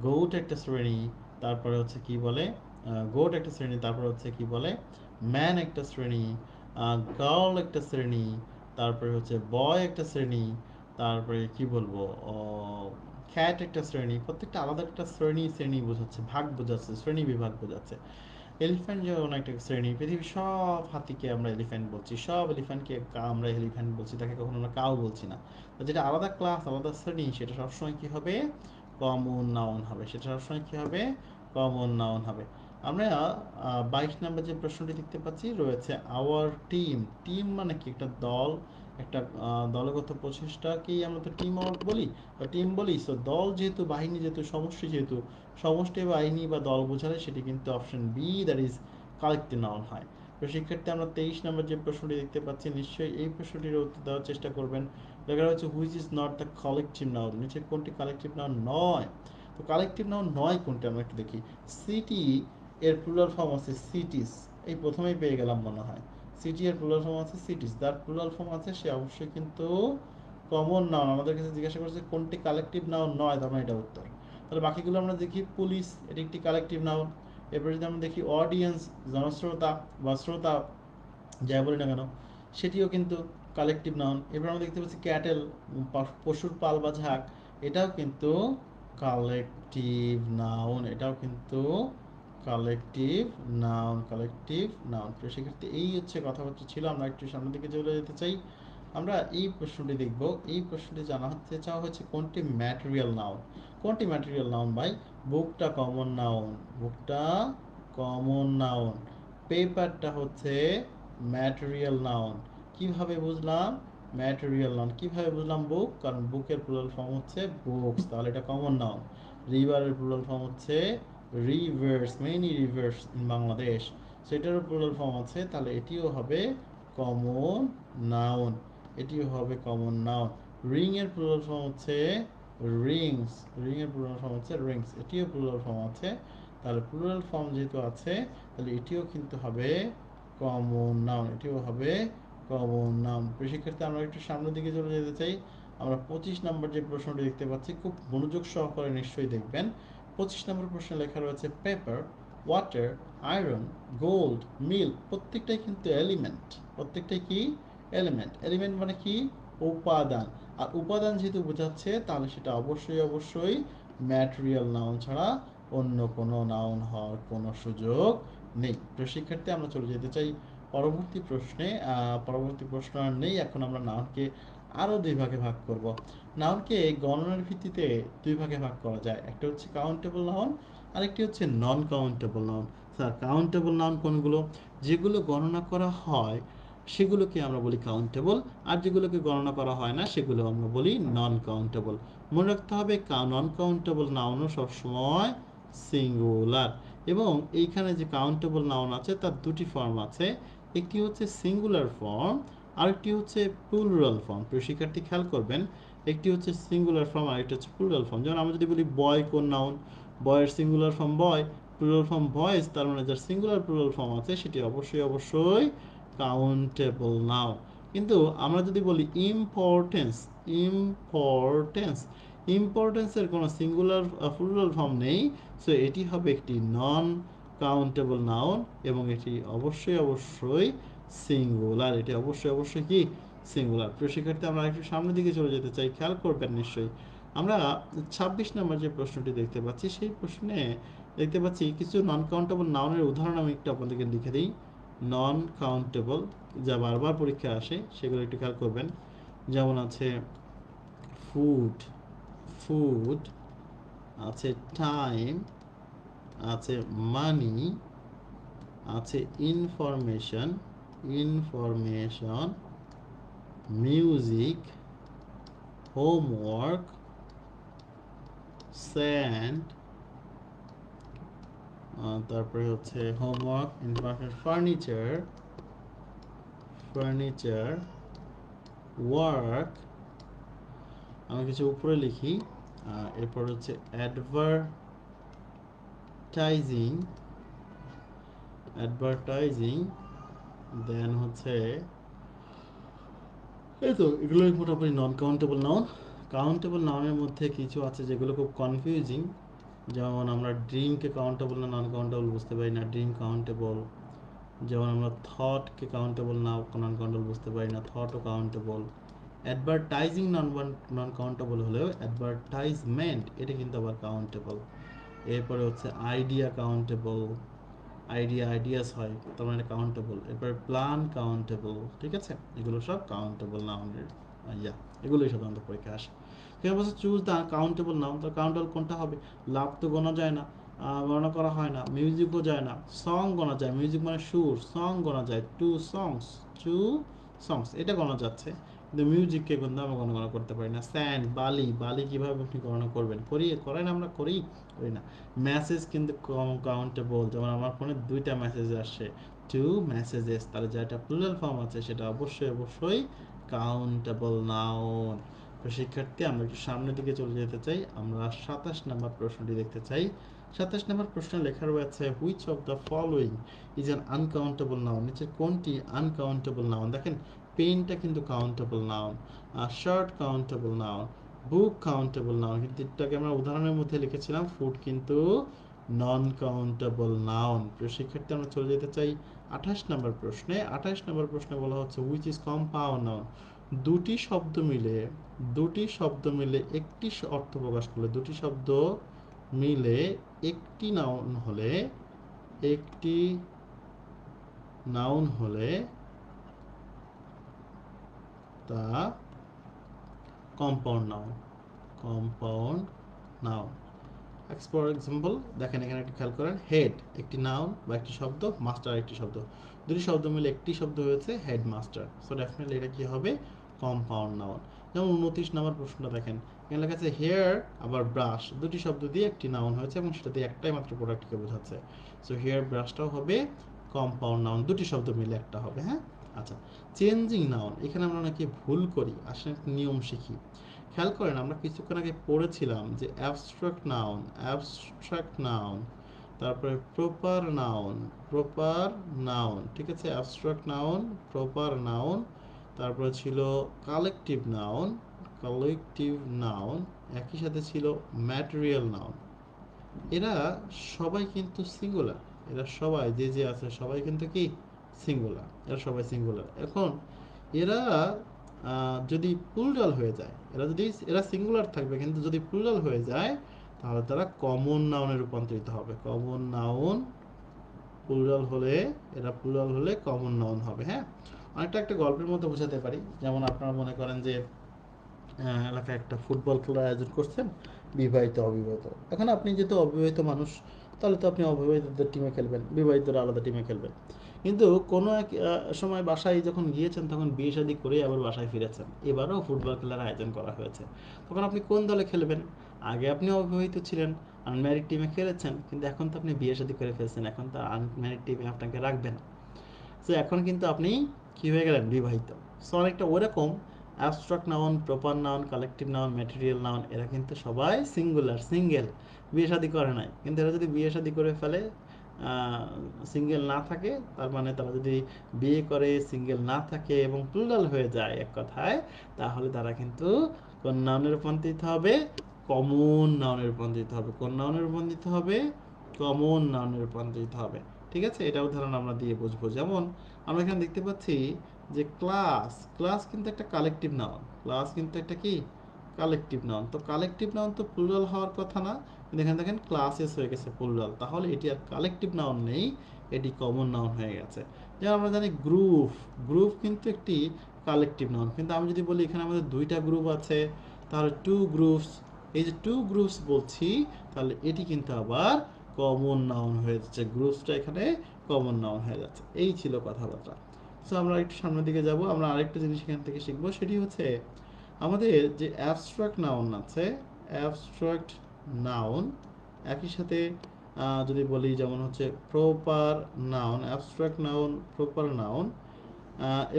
গোট একটা শ্রেণী, তারপরে হচ্ছে কি বলে গোট একটা শ্রেণী, তারপরে হচ্ছে কি বলে ম্যান একটা শ্রেণী, গার্ল একটা শ্রেণী, তারপরে হচ্ছে বয় একটা শ্রেণী, তারপরে কি বলবো খ্যাট একটা শ্রেণী। প্রত্যেকটা আলাদা একটা শ্রেণী বোঝাচ্ছে, ভাগ বোঝাচ্ছে, শ্রেণী বিভাগ বোঝাচ্ছে। এলিফ্যান্ট যেমন একটা শ্রেণী, পৃথিবীর সব হাতিকে আমরা এলিফ্যান্ট বলছি, সব এলিফ্যান্টকে আমরা এলিফ্যান্ট বলছি, তাকে কখনো আমরা কাউ বলছি না। তো যেটা আলাদা ক্লাস, আলাদা শ্রেণী, সেটা সবসময় কি হবে কমন নাউন হবে, সেটা সবসময় কি হবে কমন নাউন হবে। আমরা 22 নম্বর যে প্রশ্নটি দেখতে পাচ্ছি রয়েছে আওয়ার টিম। টিম মানে কি একটা দল, একটা দলগত প্রচেষ্টাকেই আমরা তো টিম ওয়ার্ক বলি বা টিম বলি। সো দল যেহেতু, বাহিনী যেহেতু, সমষ্টি যেহেতু, সমষ্টি বাহিনী বা দল বোঝালে সেটি কিন্তু option B, that is collective noun হয়। তো শিক্ষার্থী, আমরা 23 নম্বর যে প্রশ্নটি দেখতে পাচ্ছি, নিশ্চয়ই এই প্রশ্নটির উত্তর দেওয়ার চেষ্টা করবেন। দেখা যাচ্ছে which is not the collective noun, নিচে কোনটি কালেকটিভ নাউন নয়। তো কালেকটিভ নাউন নয় কোনটি আমরা একটু দেখি। সিটি এর প্লুরাল ফর্ম আছে সিটিস। এই প্রথমেই পেয়ে গেলাম মনে হয়। সিটি এর প্লুরাল ফর্ম আছে সিটিস, যার প্লুরাল ফর্ম আছে সে অবশ্যই কিন্তু কমন নাউন। আমাদের কাছে জিজ্ঞাসা করছে কোনটি কালেকটিভ নাউন নয়, তখন এটা উত্তর। তাহলে বাকিগুলো আমরা দেখি, পুলিশ এটি একটি কালেকটিভ নাউন। এরপরে যদি আমরা দেখি অডিয়েন্স, জনশ্রোতা বা শ্রোতা যাই বলি না কেন, সেটিও কিন্তু কালেকটিভ নাউন। এবার আমরা দেখতে পাচ্ছি ক্যাটেল, পশুর পাল বা ঝাঁক, এটাও কিন্তু কালেকটিভ নাউন, এটাও কিন্তু কালেকটিভ নাউন, কালেকটিভ নাউন। তো সেক্ষেত্রে এই হচ্ছে কথাবার্তা ছিল। আমরা একটু সামনের দিকে চলে যেতে চাই। আমরা এই প্রশ্নটি দেখব। এই প্রশ্নটি জানাতে চাওয়া হয়েছে কোনটি ম্যাটেরিয়াল নাউন। কোনটি ম্যাটেরিয়াল নাউন ভাই? বুকটা কমন নাউন, বুকটা কমন নাউন। পেপারটা হচ্ছে ম্যাটেরিয়াল নাউন। কিভাবে বুঝলাম ম্যাটেরিয়াল নাউন? কিভাবে বুঝলাম বুক? কারণ বুকের প্লুরাল ফর্ম হচ্ছে বুকস, তাহলে এটা কমন নাউন। রিভারের প্লুরাল ফর্ম হচ্ছে rivers, many rivers in Bangladesh, সেটারও প্লুরাল ফর্ম আছে, তাহলে এটিও হবে কমন নাউন, এটিও হবে কমন নাউন। রিং এর প্লুরাল ফর্ম হচ্ছে রিংস, রিং এর প্লুরাল ফর্ম হচ্ছে রিংস, এটিও প্লুরাল ফর্ম আছে। তাহলে প্লুরাল ফর্ম যেহেতু আছে, তাহলে এটিও কিন্তু হবে কমন নাউন, এটিও হবে কমন নাউন। সেক্ষেত্রে আমরা একটু সামনের দিকে চলে যেতে চাই। আমরা 25 নম্বর যে প্রশ্নটি দেখতে পাচ্ছি, খুব মনোযোগ সহকারে নিশ্চয়ই দেখবেন। 25 নম্বর প্রশ্নে লেখা রয়েছে paper, water, iron, gold, milk, প্রত্যেকটাই কিন্তু এলিমেন্ট। প্রত্যেকটাই কি? এলিমেন্ট। এলিমেন্ট মানে কি? উপাদান। আর উপাদান যেহেতু বোঝাচ্ছে, তাহলে সেটা অবশ্যই অবশ্যই ম্যাটেরিয়াল নাউন ছাড়া অন্য কোনো নাউন হওয়ার কোনো সুযোগ নেই। তো শিক্ষার্থী আমরা চলে যেতে চাই পরবর্তী প্রশ্নে। পরবর্তী প্রশ্ন আর নেই। এখন আমরা নাউনকে আরও দুই ভাগে ভাগ করব। নাউনকে গণনার ভিত্তিতে দুই ভাগে ভাগ করা যায়। একটা হচ্ছে কাউন্টেবল নাউন, আরেকটি হচ্ছে non countable noun. Sir countable noun কোনগুলো? যেগুলো গণনা করা হয় সেগুলোকে আমরা বলি কাউন্টেবল, আর যেগুলোকে গণনা করা হয় না সেগুলো আমরা বলি নন কাউন্টেবল। মনে রাখতে হবে নন কাউন্টেবল নাউনও সবসময় সিঙ্গুলার। এবং এইখানে যে কাউন্টেবল নাউন আছে তার দুটি ফর্ম আছে, একটি হচ্ছে সিঙ্গুলার ফর্ম, আরেকটি হচ্ছে প্লুরাল ফর্ম। প্রিয় শিক্ষার্থী খেয়াল করবেন, একটি হচ্ছে সিঙ্গুলার ফর্ম আর একটা হচ্ছে প্লুরাল ফর্ম। যেমন আমরা যদি বলি বয় কোন নাউন, বয়ের সিঙ্গুলার ফর্ম বয়, প্লুরাল ফর্ম ভয়েস, তার মানে যার সিঙ্গুলার প্লুরাল ফর্ম আছে সেটি অবশ্যই অবশ্যই কাউন্টেবল নাউন। কিন্তু আমরা যদি বলি ইম্পর্টেন্স, ইম্পর্টেন্স, ইম্পর্টেন্সের কোনো সিঙ্গুলার প্লুরাল ফর্ম নেই, সো এটি হবে একটি নন কাউন্টেবল নাউন এবং এটি অবশ্যই অবশ্যই সিঙ্গুলার, এটি অবশ্যই অবশ্যই কি? সিঙ্গুলার। প্রিয় শিক্ষার্থী আমরা একটু সামনের দিকে চলে যেতে চাই, খেয়াল করবেন নিশ্চয়ই। আমরা 26 নম্বর যে প্রশ্নটি দেখতে পাচ্ছি, সেই প্রশ্নে দেখতে পাচ্ছি কিছু নন কাউন্টেবল নাউনের উদাহরণ আমি একটু আপনাদেরকে লিখে দিই। নন কাউন্টেবল যা বারবার পরীক্ষায় আসে সেগুলো একটু খেয়াল করবেন। যেমন আছে ফুড, ফুড আছে, টাইম আছে, মানি আছে, information, information, music, homework, sand, তারপরে হচ্ছে homework, information, furniture, furniture, work. আমি কিছু উপরে লিখি। এরপর হচ্ছে অ্যাডভার্টাইজিং, অ্যাডভার্টাইজিং, দেন হচ্ছে এই তো এগুলোই মোটামুটি নন কাউন্টেবল নাউন। কাউন্টেবল নাউনের মধ্যে কিছু আছে যেগুলো খুব কনফিউজিং, যেমন আমরা ড্রিমকে কাউন্টেবল না নন কাউন্টেবল বুঝতে পারি না, ড্রিম কাউন্টেবল। যেমন আমরা থটকে কাউন্টেবল না নন কাউন্টেবল বুঝতে পারি না, থটও কাউন্টেবল। অ্যাডভার্টাইজিং নন কাউন্টেবল হলেও অ্যাডভার্টাইজমেন্ট এটা কিন্তু আবার কাউন্টেবল। এরপরে হচ্ছে আইডিয়া কাউন্টেবল, আইডিয়াস হয়, তার মানে কাউন্টেবল। এরপরে প্ল্যান কাউন্টেবল, ঠিক আছে, এগুলো সব কাউন্টেবল নাউনের এগুলোই সাধারণত পরীক্ষা আসে। কেউ বলছে চুজ দ্য কাউন্টেবল নাউন, তো কাউন্টেবল কোনটা হবে? লাভ তো গোনা যায় না, গণনা করা হয় না, মিউজিকও যায় না, সং গোনা যায়, মিউজিক মানে সুর, সং গোনা যায়, টু সংস এটা গোনা যাচ্ছে, কিন্তু মিউজিককে কিন্তু আমরা গণনা করতে পারি না। স্যান্ড, বালি, বালি কীভাবে আপনি গণনা করবেন? করেন আমরা করি না। মেসেজ কিন্তু কাউন্টেবল, যেমন আমার ফোনে 2টা মেসেজ আসছে, 2 মেসেজেস, তাহলে যেটা প্লুরাল ফর্ম আছে সেটা অবশ্যই অবশ্যই কাউন্টেবল নাউন। তো শিক্ষার্থী আমরা একটু সামনের দিকে চলে যেতে চাই। আমরা 27 নম্বর প্রশ্নটি দেখতে চাই। 27 নম্বর প্রশ্নে লেখা রয়েছে which of the following is an uncountable noun, নিচের কোনটি আনকাউন্টেবল নাউন। দেখেন পেনটা কিন্তু countable noun, shirt countable noun, book countable noun, কিন্তু এটাকে আমরা উদাহরণের মধ্যে লিখেছিলাম ফুড কিন্তু নন কাউন্টেবল নাউন। প্রিয় শিক্ষার্থী, আমরা চলে যেতে চাই 28 নম্বর প্রশ্নে। 28 নম্বর প্রশ্নে বলা হচ্ছে হুইচ ইজ কম্পাউন্ড নাউন, দুটি শব্দ মিলে একটি অর্থ প্রকাশ করলে, দুটি শব্দ মিলে একটি নাউন হলে তা কম্পাউন্ড নাউন। ফর এক্সাম্পল দেখেন এখানে একটু খেয়াল করেন, হেড একটি নাউন বা একটি শব্দ, মাস্টার একটি শব্দ, দুটি শব্দ মিলে একটি শব্দ হয়েছে হেডমাস্টার। সো ডেফিনেটলি এটা কি হবে, কম্পাউন্ড নাউন। যেমন 29 নম্বর প্রশ্নটা দেখেন, এখানে লেখা আছে হেয়ার আবার ব্রাশ, দুটি শব্দ দিয়ে একটি নাউন হয়েছে এবং সেটা দিয়ে একটাই মাত্র প্রোডাক্টকে বোঝাচ্ছে। সো হেয়ার ব্রাশটাও হবে কম্পাউন্ড নাউন, দুটি শব্দ মিলে একটা হবে। হ্যাঁ, আচ্ছা, চেঞ্জিং নাউন, এখানে আমরা নাকি ভুল করি, আসলে একটা নিয়ম শিখি। খেয়াল করেন আমরা কিছুক্ষণ আগে পড়েছিলাম যে অ্যাবস্ট্রাক্ট নাউন, তারপরে প্রপার নাউন, ঠিক আছে, অ্যাবস্ট্রাক্ট নাউন, প্রপার নাউন, তারপরে ছিল কালেকটিভ নাউন, একই সাথে ছিল ম্যাটেরিয়াল নাউন। এরা সবাই কিন্তু সিঙ্গুলার, এরা সবাই যে আছে সবাই কিন্তু কি সিঙ্গুলার, এরা সবাই সিঙ্গুলার। এখন এরা যদি প্লুরাল হয়ে যায়, এরা সিঙ্গুলার থাকবে, কিন্তু যদি প্লুরাল হয়ে যায় তাহলে তারা কমন নাউনে রূপান্তরিত হবে। কমন নাউন প্লুরাল হলে কমন নাউন হবে। হ্যাঁ, অনেকটা একটা গল্পের মধ্যে বোঝাতে পারি। যেমন আপনারা মনে করেন যে এলাকায় একটা ফুটবল খেলার আয়োজন করছেন, বিবাহিত অবিবাহিত। এখন আপনি যেহেতু অবিবাহিত মানুষ, তাহলে তো আপনি অবিবাহিতদের টিমে খেলবেন, বিবাহিতরা আলাদা টিমে খেলবেন। কিন্তু কোনো এক সময় বাসায় যখন গিয়েছেন তখন বিয়ে শাদী করেই আবার বাসায় ফিরেছেন, এবারও ফুটবল খেলার আয়োজন করা হয়েছে। তখন আপনি কোন দলে খেলবেন? আগে আপনি অবিবাহিত ছিলেন, আনম্যারিড টিমে খেলেছেন, কিন্তু এখন তো আপনি বিয়ে শাদী করে ফেলছেন, এখন তো আনম্যারিড টিমে আপনাকে রাখবে না। সো এখন কিন্তু আপনি কি হয়ে গেলেন, বিবাহিত। সো অনেকটা ওরকম abstract noun, proper noun, collective noun, material noun, এরা কিন্তু সবাই সিঙ্গেল, বিয়ে শাদী করে নাই। কিন্তু এরা যদি বিয়ে শাদী করে ফেলে, সিঙ্গেল না থাকে, তার মানে তারা যদি বিয়ে করে সিঙ্গেল না থাকে এবং প্লুরাল হয়ে যায় এক কথায়, তাহলে তারা কিন্তু কোন নাউনে রূপান্তরিত হবে, কমন নাউনে রূপান্তরিত হবে। কোন নাউনে রূপান্তরিত হবে, কমন নাউনে রূপান্তরিত হবে। ঠিক আছে, এটা উদাহরণ আমরা দিয়ে বুঝবো। যেমন আমরা এখানে দেখতে পাচ্ছি যে ক্লাস কিন্তু একটা কালেকটিভ নাউন, ক্লাস কিন্তু একটা কি কালেকটিভ নাউন। তো কালেকটিভ নাউন তো প্লুরাল হওয়ার কথা না, কিন্তু এখানে দেখেন ক্লাসেস হয়ে গেছে প্লুরাল, তাহলে এটি আর কালেকটিভ নাউন নেই, এটি কমন নাউন হয়ে গেছে। যেমন আমরা জানি গ্রুপ কিন্তু একটি কালেকটিভ নাউন, কিন্তু আমি যদি বলি এখানে আমাদের দুইটা গ্রুপ আছে, তাহলে টু গ্রুপস, এই যে টু গ্রুপস বলছি, তাহলে এটি কিন্তু আবার কমন নাউন হয়ে যাচ্ছে, গ্রুপসটা এখানে কমন নাউন হয়ে যাচ্ছে। এই ছিল কথাবার্তা। সো আমরা একটু সামনের দিকে যাব, আমরা আরেকটা জিনিস এখান থেকে শিখবো, সেটি হচ্ছে আমাদের যে অ্যাবস্ট্রাক্ট নাউন আছে, অ্যাবস্ট্রাক্ট নাউন, একই সাথে যদি বলি যেমন হচ্ছে proper noun, abstract noun, proper noun,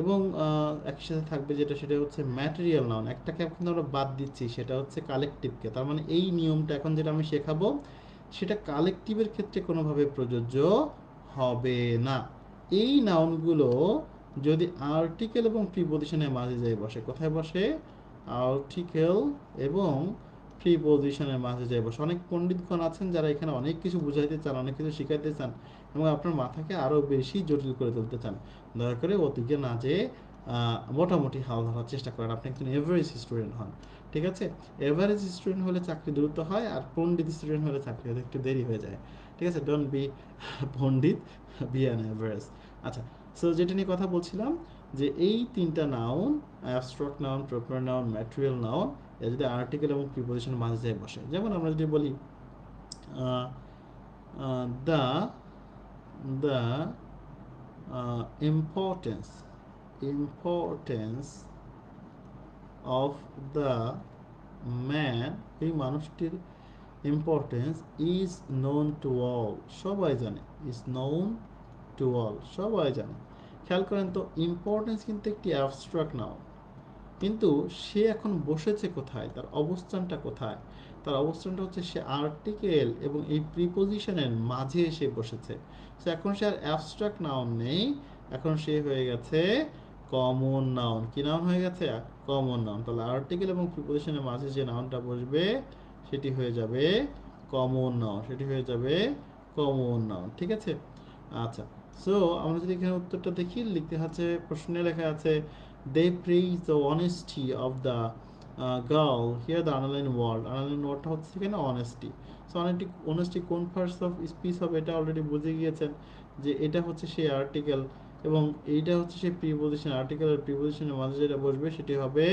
এবং একই সাথে থাকবে যেটা, সেটা হচ্ছে ম্যাটেরিয়াল নাউন। একটাকে এখন আমরা বাদ দিচ্ছি, সেটা হচ্ছে কালেকটিভকে। তার মানে এই নিয়মটা এখন যেটা আমি শেখাবো সেটা কালেকটিভের ক্ষেত্রে কোনোভাবে প্রযোজ্য হবে না। এই নাউনগুলো যদি আর্টিকেল এবং প্রিপজিশনের মাঝে যায় বসে, কোথায় বসে, আর্টিকেল এবং প্রিপজিশনের মাঝে যায় বসে। অনেক পণ্ডিতগণ আছেন যারা এখানে অনেক কিছু বুঝাইতে চান, অনেক কিছু শিখাইতে চান এবং আপনার মাথাকে আরও বেশি জটিল করে তুলতে চান। দয়া করে ওদিকে না যেয়ে মোটামুটি হাল ধরার চেষ্টা করেন, আপনি একজন এভারেজ স্টুডেন্ট হন। ঠিক আছে, এভারেজ স্টুডেন্ট হলে চাকরি দ্রুত হয়, আর পণ্ডিত স্টুডেন্ট হলে চাকরি হতে একটু দেরি হয়ে যায়। ঠিক আছে, don't be Pandit, be an average. আচ্ছা, সো যেটা নিয়ে কথা বলছিলাম, যে এই তিনটা noun, abstract noun, proper noun, material noun, এরা যদি আর্টিকেল এবং প্রিপজিশনের মাঝে যায় বসে, যেমন আমরা যদি বলি the the importance of the man, এই মানুষটির importance is known to all, সবাই জানে, ইজ নোন টু অল, সবাই জানে। খেয়াল করেন তো, ইম্পর্টেন্স কিন্তু একটি অ্যাবস্ট্রাক্ট নাউন, কিন্তু সে এখন বসেছে কোথায়, তার অবস্থানটা কোথায়? তার অবস্থানটা হচ্ছে সে আর্টিকেল এবং এই প্রিপোজিশনের মাঝে এসে বসেছে। সো এখন সে আর অ্যাবস্ট্রাক্ট নাউন নেই, এখন সে হয়ে গেছে কমন নাউন। কি নাউন হয়ে গেছে? Common noun. তাহলে আর্টিকেল এবং প্রিপোজিশনের মাঝে যে নাউনটা বসবে সেটি হয়ে যাবে কমন নাউন, সেটি হয়ে যাবে কমন নাউন। ঠিক আছে? আচ্ছা, সো আমরা যদি এখানে উত্তরটা দেখি, লিখতে আছে, প্রশ্নে লেখা আছে they praise the honesty of the girl here the underlined word. Underlined ওয়ার্ডটা হচ্ছে এখানে অনেস্টি। সো অনেস্টি কোন পার্টস অফ স্পিচ হবে এটা অলরেডি বুঝে গিয়েছেন যে এটা হচ্ছে সেই আর্টিকেল এবং এইটা হচ্ছে সেই প্রিপোজিশন। আর্টিকেল আর প্রিপোজিশনের মাঝে যেটা বসবে সেটি হবে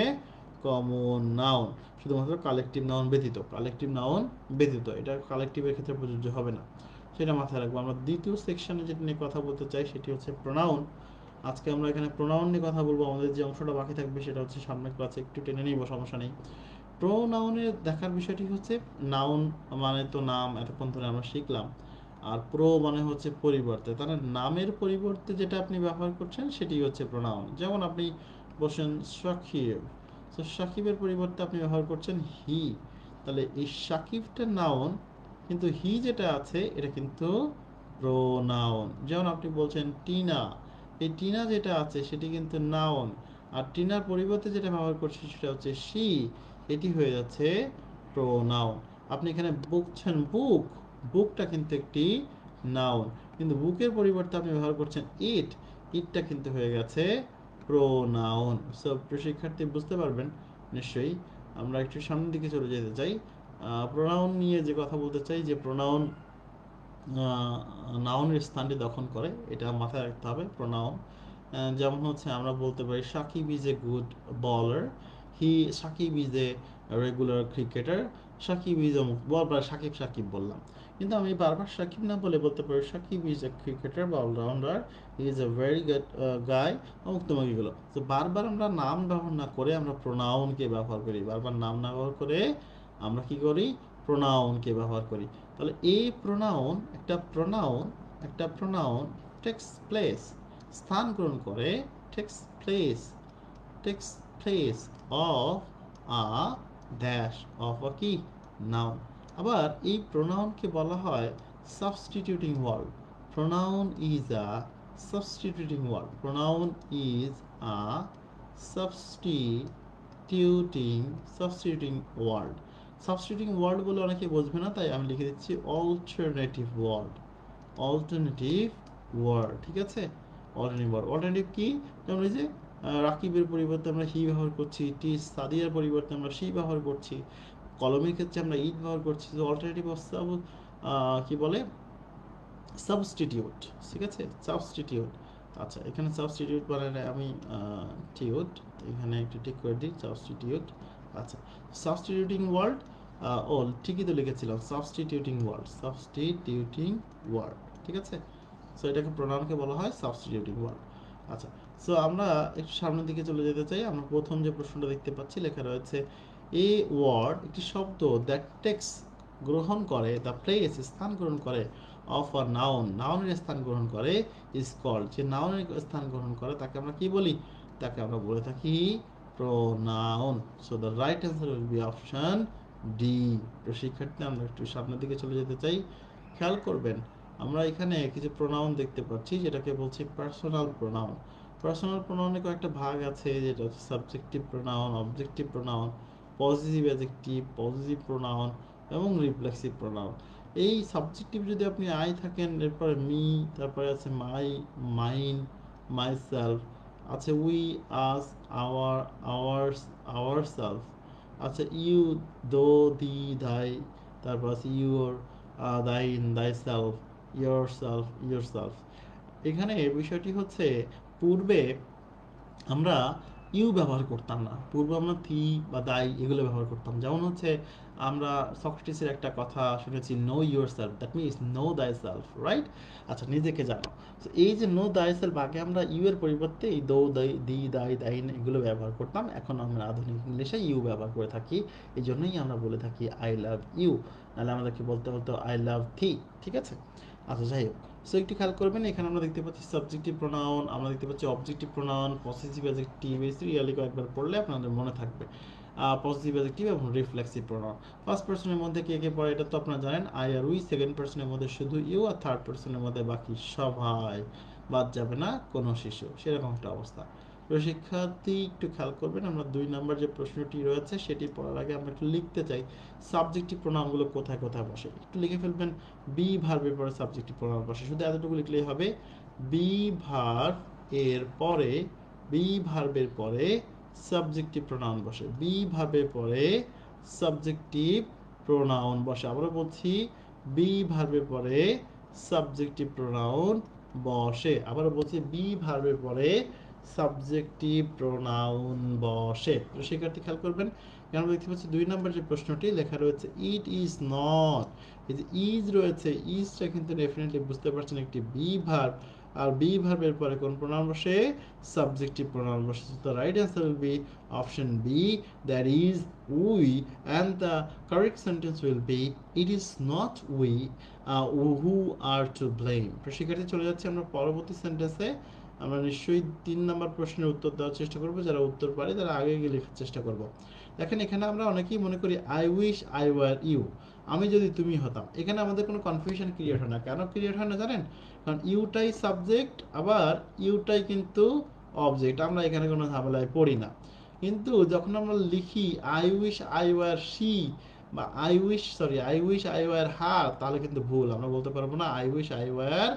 কমন নাউন, শুধুমাত্র কালেকটিভ নাউন ব্যতীত। কালেকটিভ নাউন ব্যতীত, এটা কালেকটিভের ক্ষেত্রে প্রযোজ্য হবে না, সেটা মাথায় রাখবো। আমরা দ্বিতীয় সেকশনে যেটা নিয়ে কথা বলতে চাই সেটি হচ্ছে প্রোনাউন। আজকে আমরা এখানে প্রোনাউন নিয়ে কথা বলবো। আমাদের যে অংশটা বাকি থাকবে সেটা হচ্ছে সামনের ক্লাসে একটু টেনে নিব, সমস্যা নেই। প্রোনাউনের দেখার বিষয়টি হচ্ছে নাউন মানে তো নাম, এতক্ষণ ধরে আমরা শিখলাম। আর প্রো মানে হচ্ছে পরিবর্তে, তাহলে নামের পরিবর্তে যেটা আপনি ব্যবহার করছেন সেটি হচ্ছে প্রোনাউন। যেমন আপনি বলছেন সাকিব, তো সাকিবের পরিবর্তে আপনি ব্যবহার করছেন হি, তাহলে এই সাকিবটা নাউন, কিন্তু হি যেটা আছে এটা কিন্তু প্রোনাউন। যেমন আপনি বলছেন টিনা, এই টিনা যেটা আছে সেটি কিন্তু নাউন, আর টিনার পরিবর্তে যেটা ব্যবহার করছি সেটা হচ্ছে শি, এটি হয়ে যাচ্ছে প্রোনাউন। আপনি এখানে বুকছেন বুক, বুকটা কিন্তু একটি নাউন, কিন্তু বুকের পরিবর্তে আপনি ব্যবহার করছেন ইট, ইটটা কিন্তু হয়ে গেছে প্রোনাউন। সো শিক্ষার্থী বুঝতে পারবেন নিশ্চয়ই। আমরা একটু সামনের দিকে চলে যেতে চাই, প্রোনাউন নিয়ে যে কথা বলতে চাই, যে প্রোনাউন নাউনের স্থানটি দখল করে, এটা মাথায় রাখতে হবে। প্রোনাউন যেমন হচ্ছে আমরা বলতে পারি Shakib is a good bowler, Shakib is a regular cricketer, Shakib is a, বারবার সাকিব সাকিব বললাম, কিন্তু আমি বারবার সাকিব না বলে বলতে পারি সাকিব ইজ এ ক্রিকেটার বা allrounder, he is a very good guy, অমুক তমুক, এগুলো। তো বারবার আমরা নাম ব্যবহার না করে আমরা প্রোনাউনকে ব্যবহার করি, বারবার নাম না ব্যবহার করে আমরা কি করি? প্রোনাউনকে ব্যবহার করি। তাহলে এই প্রোনাউন, একটা প্রোনাউন টেক্স প্লেস, স্থান গ্রহণ করে, takes place, takes place of a dash, of a কি? নাউন। আবার এই প্রোনাউনকে বলা হয় substituting word. Pronoun is a substituting word, pronoun is a substituting word. Substituting word বলে অনেকে বুঝবে না, তাই আমি লিখে দিচ্ছি অল্টারনেটিভ ওয়ার্ড, অল্টারনেটিভ ওয়ার্ড। ঠিক আছে? অল্টারনেটিভ ওয়ার্ড, অল্টারনেটিভ কি? যেমন এই যে রাকিবের পরিবর্তে আমরা হি ব্যবহার করছি, সাদিয়ার পরিবর্তে আমরা সি ব্যবহার করছি, কলমের ক্ষেত্রে আমরা ইট ব্যবহার করছি। তো অল্টারনেটিভ অফ কি বলে? সাবস্টিটিউট। ঠিক আছে? সাবস্টিটিউট। আচ্ছা, এখানে সাবস্টিটিউট মানে আমি টিউট, এখানে একটু ঠিক করে দিই, সাবস্টিটিউট। আচ্ছা, সাবস্টিটিউটিং ওয়ার্ড, ও ঠিকই তো লিখেছিলাম, সাবস্টিটিউটিং ওয়ার্ড, সাবস্টিটিউটিং ওয়ার্ড। ঠিক আছে? সো এটাকে প্রোনাউনকে বলা হয় সাবস্টিটিউটিং ওয়ার্ড। আচ্ছা, সো আমরা একটু সামনের দিকে চলে যেতে চাই। আমরা প্রথম যে প্রশ্নটা দেখতে পাচ্ছি, লেখা রয়েছে এ ওয়ার্ড, একটি শব্দ, দ্যাট টেক্স গ্রহণ করে, দ্য প্লেস স্থান গ্রহণ করে, অফ আ নাউন নাউনের স্থান গ্রহণ করে, ইজ কল্ড, যে নাউনের স্থান গ্রহণ করে তাকে আমরা কি বলি? তাকে আমরা বলে থাকি pronoun. So the right answer will be option D. শিক্ষার্থী আমরা একটু সামনের দিকে চলে যেতে চাই। খেয়াল করবেন আমরা এখানে কিছু প্রোনাউন দেখতে পাচ্ছি, যেটাকে বলছি পার্সোনাল প্রোনাউন। পার্সোনাল প্রোনাউনের কয়েকটা ভাগ আছে, যেটা হচ্ছে subjective pronoun, objective pronoun, positive adjective, positive pronoun এবং রিফ্লেক্সিভ প্রোনাউন। এই সাবজেক্টিভ যদি আপনি আই থাকেন, এরপরে মি, তারপরে আছে মাই, মাইন, মাই সেলফ, আছে we, us, our, ours, our self, আচ্ছা ইউ, দো, দি, দাই, তারপর আছে your, thine, thyself, yourself, yourself. এখানে বিষয়টি হচ্ছে পূর্বে আমরা ইউ ব্যবহার করতাম না, পূর্বে আমরা থি বা দাই এগুলো ব্যবহার করতাম। যেমন হচ্ছে আমরা সক্রেটিসের একটা কথা শুনেছি, no your self, that means no দাই সেলফ, রাইট? আচ্ছা, নিজেকে জানো। তো এই যে নো দাই সেলফ, আগে আমরা ইউ এর পরিবর্তে এই দো, দাই, দি, দাই, দাইন এগুলো ব্যবহার করতাম, এখন আমরা আধুনিক ইংলিশে ইউ ব্যবহার করে থাকি। এই জন্যই আমরা বলে থাকি আই লাভ ইউ, নাহলে আমাদেরকে বলতে বলতে আই লাভ থি। ঠিক আছে? আচ্ছা, যাই হোক, সো একটু খেয়াল করবেন, এখানে আমরা দেখতে পাচ্ছি সাবজেক্টিভ প্রোনাউন, আমরা দেখতে পাচ্ছি অবজেক্টিভ প্রোনাউন, পসেসিভ অ্যাডজেক্টিভ। এই সিরিয়ালি কয়েকবার পড়লে আপনাদের মনে থাকবে। পসেসিভ অ্যাডজেক্টিভ এবং রিফ্লেক্সিভ প্রোনাউন। ফার্স্ট পারসনের মধ্যে কে কে পড়ে এটা তো আপনারা জানেন, আই আর উই। সেকেন্ড পারসনের মধ্যে শুধু ইউ, আর থার্ড পারসনের মধ্যে বাকি সবাই, বাদ যাবে না কোনো শিশু, সেরকম একটা অবস্থা। তো শিক্ষার্থী একটু খেয়াল করবেন, আমরা 2 নাম্বার যে প্রশ্নটি রয়েছে সেটি পড়ার আগে আমরা একটু লিখতে চাই সাবজেক্টিভ প্রোনাউনগুলো কোথায় কোথায় বসে। একটু লিখে ফেলবেন, বি ভার্বের পরে সাবজেক্টিভ প্রোনাউন বসে, শুধু এতটুকু লিখলেই হবে। বি ভার্ব এর পরে, বি ভার্বের পরে সাবজেক্টিভ প্রোনাউন বসে, বি ভার্বের পরে সাবজেক্টিভ প্রোনাউন বসে। আবারও বলছি, বি ভার্বের পরে সাবজেক্টিভ প্রোনাউন বসে। আবারও বলছি, বি ভার্বের পরে সাবজেক্টিভ প্রোনাউন বসে। তো শিক্ষার্থী খেয়াল করবেন, আমরা দেখতে পাচ্ছি 2 নম্বর যে প্রশ্নটি লেখা রয়েছে ইট ইজ নট। এই যে ইজ রয়েছে, ইজটা কিন্তু ডেফিনেটলি বুঝতে পারছেন একটি বি ভার্ব, আর বি ভার্বের পরে কোন প্রোনাউন বসে? সাবজেক্টিভ প্রোনাউন বসে। So the right answer will be option B, that is we, and the correct sentence will be it is not we who are to blame. শিক্ষার্থী চলে যাচ্ছে আমরা পরবর্তী সেন্টেন্সে। আমরা নিশ্চয়ই 3 নম্বর প্রশ্নের উত্তর দেওয়ার চেষ্টা করব, যারা উত্তর পারে তারা আগে গিয়ে লেখার চেষ্টা করব। দেখেন এখানে আমরা অনেকেই মনে করি I wish I were you, আমি যদি তুমি হতাম। এখানে আমাদের কোনো কনফিউশন ক্রিয়েট হয় না। কেন ক্রিয়েট হয় না জানেন? কারণ ইউটাই সাবজেক্ট, আবার ইউটাই কিন্তু অবজেক্ট, আমরা এখানে কোনো ঝামেলায় পড়ি না। কিন্তু যখন আমরা লিখি I wish I war she, বা আই উইশ আই ওয়ার হার, তাহলে কিন্তু ভুল। আমরা বলতে পারবো না আই উইশ আই ওয়ার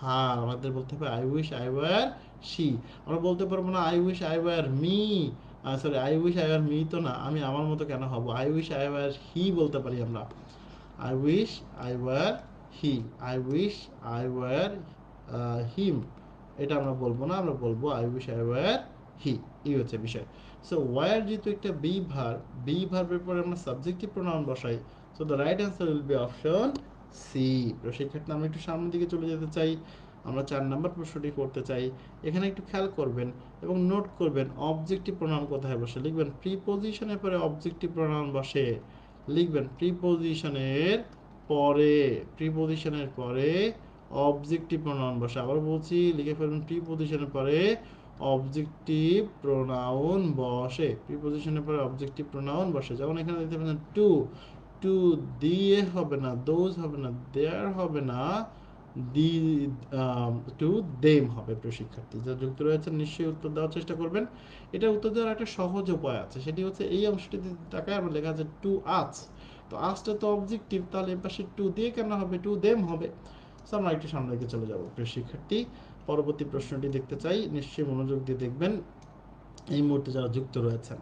হার, আমাদের বলতে হবে I wish I war she. আমরা বলতে পারবো না I wish I war me, I wish I war me তো না, আমি আমার মতো কেন হব? আই উইশ আই ওয়ার হি বলতে পারি আমরা। I wish I war he, I wish I war হিম, এটা আমরা বলবো না, আমরা বলবো আই উইশ আই ওয়ার হি। এই হচ্ছে বিষয়। সো ওয়ার যেহেতু একটা বি ভার্ব, বি ভার্বের পরে আমরা সাবজেক্টিভ প্রোনাউন বসাই, so the right answer will be option C. সেক্ষেত্রে আমরা একটু সামনের দিকে চলে যেতে চাই, আমরা 4 নম্বর প্রশ্নটি করতে চাই। এখানে একটু খেয়াল করবেন এবং নোট করবেন অবজেক্টিভ প্রোনাউন কোথায় বসে। লিখবেন প্রিপোজিশনের পরে অবজেক্টিভ প্রোনাউন বসে, লিখবেন প্রিপোজিশনের পরে, প্রিপোজিশনের পরে অবজেক্টিভ প্রোনাউন বসে। আবার বলছি, লিখে ফেলবেন প্রিপোজিশনের পরে অবজেক্টিভ প্রোনাউন বসে, প্রিপোজিশনের পরে অবজেক্টিভ প্রোনাউন বসে। যেমন এখানে দেখতে পাচ্ছেন টু, টু দিয়ে হবে না, দোজ হবে না, দেয়ার হবে না, দি টু দেম হবে। প্রিয় শিক্ষার্থী যারা যুক্ত রয়েছেন নিশ্চয়ই উত্তর দেওয়ার চেষ্টা করবেন। এটা উত্তর দেওয়ার একটা সহজ উপায় আছে, সেটি হচ্ছে এই অংশটিতে তাকায় আমরা লেখা আছে টু আস, তো আসটা তো অবজেক্টিভ, তাহলে এর পাশে টু দিয়ে কেন হবে? টু দেম হবে। সো আমরা একটু সামনে দিকে চলে যাব। প্রিয় শিক্ষার্থী পরবর্তী প্রশ্নটি দেখতে চাই, নিশ্চয়ই মনোযোগ দিয়ে দেখবেন এই মুহূর্তে যারা যুক্ত রয়েছেন।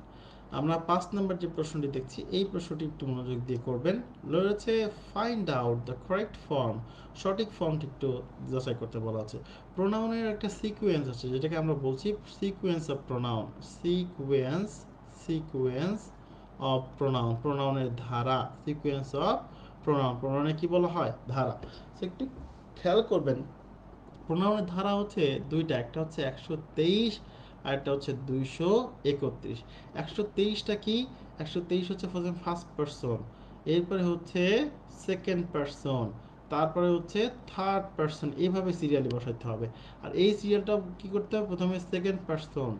আমরা 5 নম্বর যে প্রশ্নটি দেখছি, এই প্রশ্নটি একটু মনোযোগ দিয়ে করবেন। রয়েছে find out the correct form, সঠিক ফর্মটি একটু যাচাই করতে বলা আছে। প্রোনাউনের একটা সিকোয়েন্স আছে, যেটাকে আমরা বলছি sequence of pronoun, sequence, sequence of pronoun, প্রোনাউনের ধারা, সিকোয়েন্স অফ প্রোনাউন, প্রোনাউনে কি বলা হয়? ধারা। সো একটু খেয়াল করবেন, প্রোনাউনের ধারা হচ্ছে দুইটা, একটা হচ্ছে 123 আর একটা হচ্ছে 231। 123টা কি? 123 হচ্ছে ফার্স্ট পারসন, এরপরে হচ্ছে সেকেন্ড পারসন, তারপরে হচ্ছে থার্ড পারসন, এইভাবে সিরিয়ালি বসাইতে হবে। আর এই সিরিয়ালটা কি করতে হবে? প্রথমে সেকেন্ড পারসন,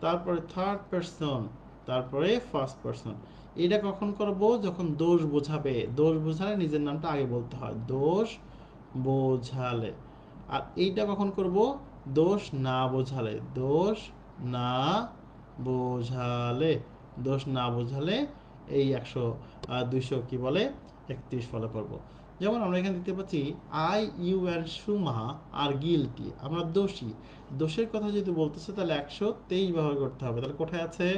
তারপরে থার্ড পারসন, তারপরে ফার্স্ট পারসন। এটা কখন করব? যখন দোষ বোঝাবে, দোষ বোঝালে নিজের নামটা আগে বলতে হয়, দোষ বোঝালে। আর এইটা কখন করব? দোষ না বোঝালে, দোষ না বোঝালে, দোষ না বোঝালে এই 200 কি বলে 31 ফলো করব। যেমন আমরা এখানে দেখতে পাচ্ছি I U and Suma R guilty, আমরা দোষী। দোষের কথা যদি বলতেছে তাহলে 123 ব্যবহার করতে হবে। তাহলে কোথায় আছে?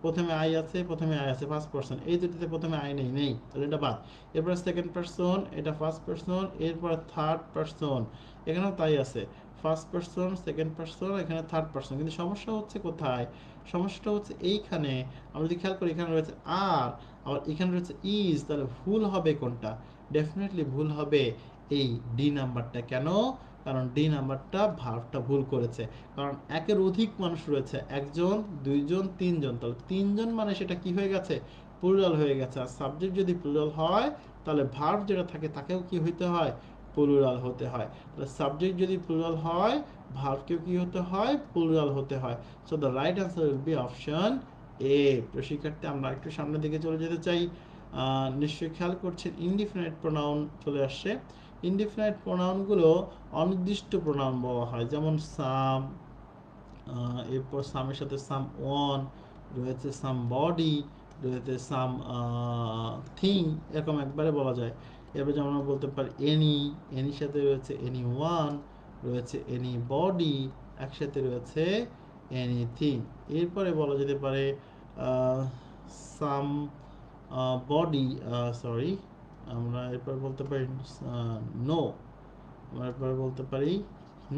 প্রথমে আই আছে, প্রথমে আই আছে ফার্স্ট পারসন, এই দুটিতে প্রথমে আই নেই, নেই, তাহলে এটা বাদ। এরপরে সেকেন্ড পারসন, এটা ফার্স্ট পারসন, এরপর থার্ড পারসন, এখানেও তাই আছে, ফার্স্ট পারসন, সেকেন্ড পারসন, এখানে থার্ড পারসন। কিন্তু সমস্যা হচ্ছে কোথায়? সমস্যাটা হচ্ছে এইখানে। আমরা যদি খেয়াল করি, এখানে রয়েছে আর, আবার এখানে রয়েছে ইজ, তাহলে ভুল হবে কোনটা? ডেফিনেটলি ভুল হবে এই ডি নাম্বারটা। কেন? কারণ ডি নাম্বারটা ভার্বটা ভুল করেছে, কারণ একের অধিক মানুষ রয়েছে, একজন, দুইজন, তিনজন, তাহলে তিনজন মানে সেটা কি হয়ে গেছে? প্লুরাল হয়ে গেছে। আর সাবজেক্ট যদি প্লুরাল হয় তাহলে ভার্ব যেটা থাকে তাকেও কি হইতে হয়? প্লুরাল হতে হয়। তাহলে সাবজেক্ট যদি প্লুরাল হয়, ভার্বকেও কি হতে হয়? প্লুরাল হতে হয়। So the right answer will be option A. শিক্ষার্থী আমরা একটু সামনের দিকে চলে যেতে চাই। নিশ্চয়ই খেয়াল করছেন ইনডিফিনাইট প্রোনাউন চলে আসছে। ইনডিফিনাইট প্রোনাউনগুলো অনির্দিষ্ট প্রোনাউন বলা হয়, যেমন সাম, এরপর সামের সাথে সাম ওয়ান রয়েছে, সাম বডি রয়েছে, সাম থিং, এরকম একবারে বলা যায়। এরপর যেমন আমরা বলতে পারি এনি, এনির সাথে রয়েছে এনি ওয়ান, রয়েছে এনি বডি, একসাথে রয়েছে এনিথিং। এরপরে বলা যেতে পারে সাম বডি, সরি, আমরা এরপর বলতে পারি নো, আমরা এরপর বলতে পারি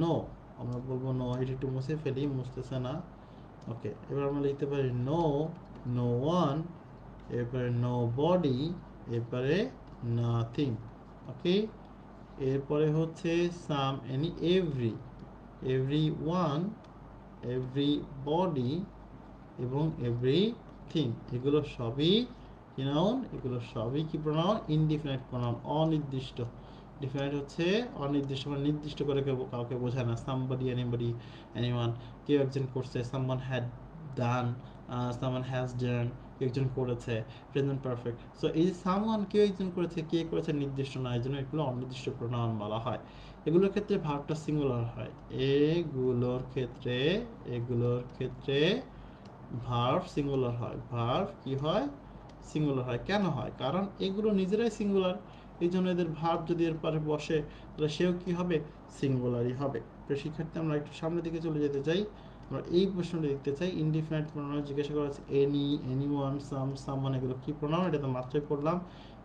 নো, আমরা বলবো নো, এটা একটু মুছে ফেলি, মুছতেছে না। ওকে, এবার আমরা লিখতে পারি নো, নো ওয়ান, এরপরে নো বডি, এরপরে নাথিং। ওকে, এরপরে হচ্ছে সাম any every, every one, every body এবং এভরিথিং, এগুলো সবই কি নাউন? এগুলো সবই কি প্রোনাউন? ইনডিফিনাইট প্রোনাউন, অনির্দিষ্ট। ডিফিনাইট হচ্ছে অনির্দিষ্ট, মানে নির্দিষ্ট করে কাউকে বোঝায় না। সামবডি, এনিবডি, এনিওয়ান, কেউ একজন করছে, someone had done, someone has done, কেউ একজন করেছে, প্রেজেন্ট পারফেক্ট। সো এই সামওয়ান, কেউ একজন করেছে, কে করেছে নির্দিষ্ট না, এই জন্য এগুলো অনির্দিষ্ট প্রোনাউন বলা হয়। এগুলোর ক্ষেত্রে ভার্বটা সিঙ্গুলার হয়। এগুলোর ক্ষেত্রে ভার্ব সিঙ্গুলার হয়। ভার্ব কি হয়? সিঙ্গুলার হয়। কেন হয়? কারণ এগুলো নিজেরাই সিঙ্গুলার, এই জন্য এদের ভার্ব যদি এর পরে বসে তাহলে সেও কি হবে? সিঙ্গুলারই হবে। প্রিয় শিক্ষার্থী আমরা একটু সামনের দিকে চলে যেতে চাই। আমরা এই প্রশ্নটা দেখতে চাই। ইনডিফিনাইট প্রোনাউন জিজ্ঞাসা করা হচ্ছে এনি, এনিওয়ান, সাম, সামওয়ান, এগুলো কি প্রোনাউন? এটা তো মাত্রই পড়লাম,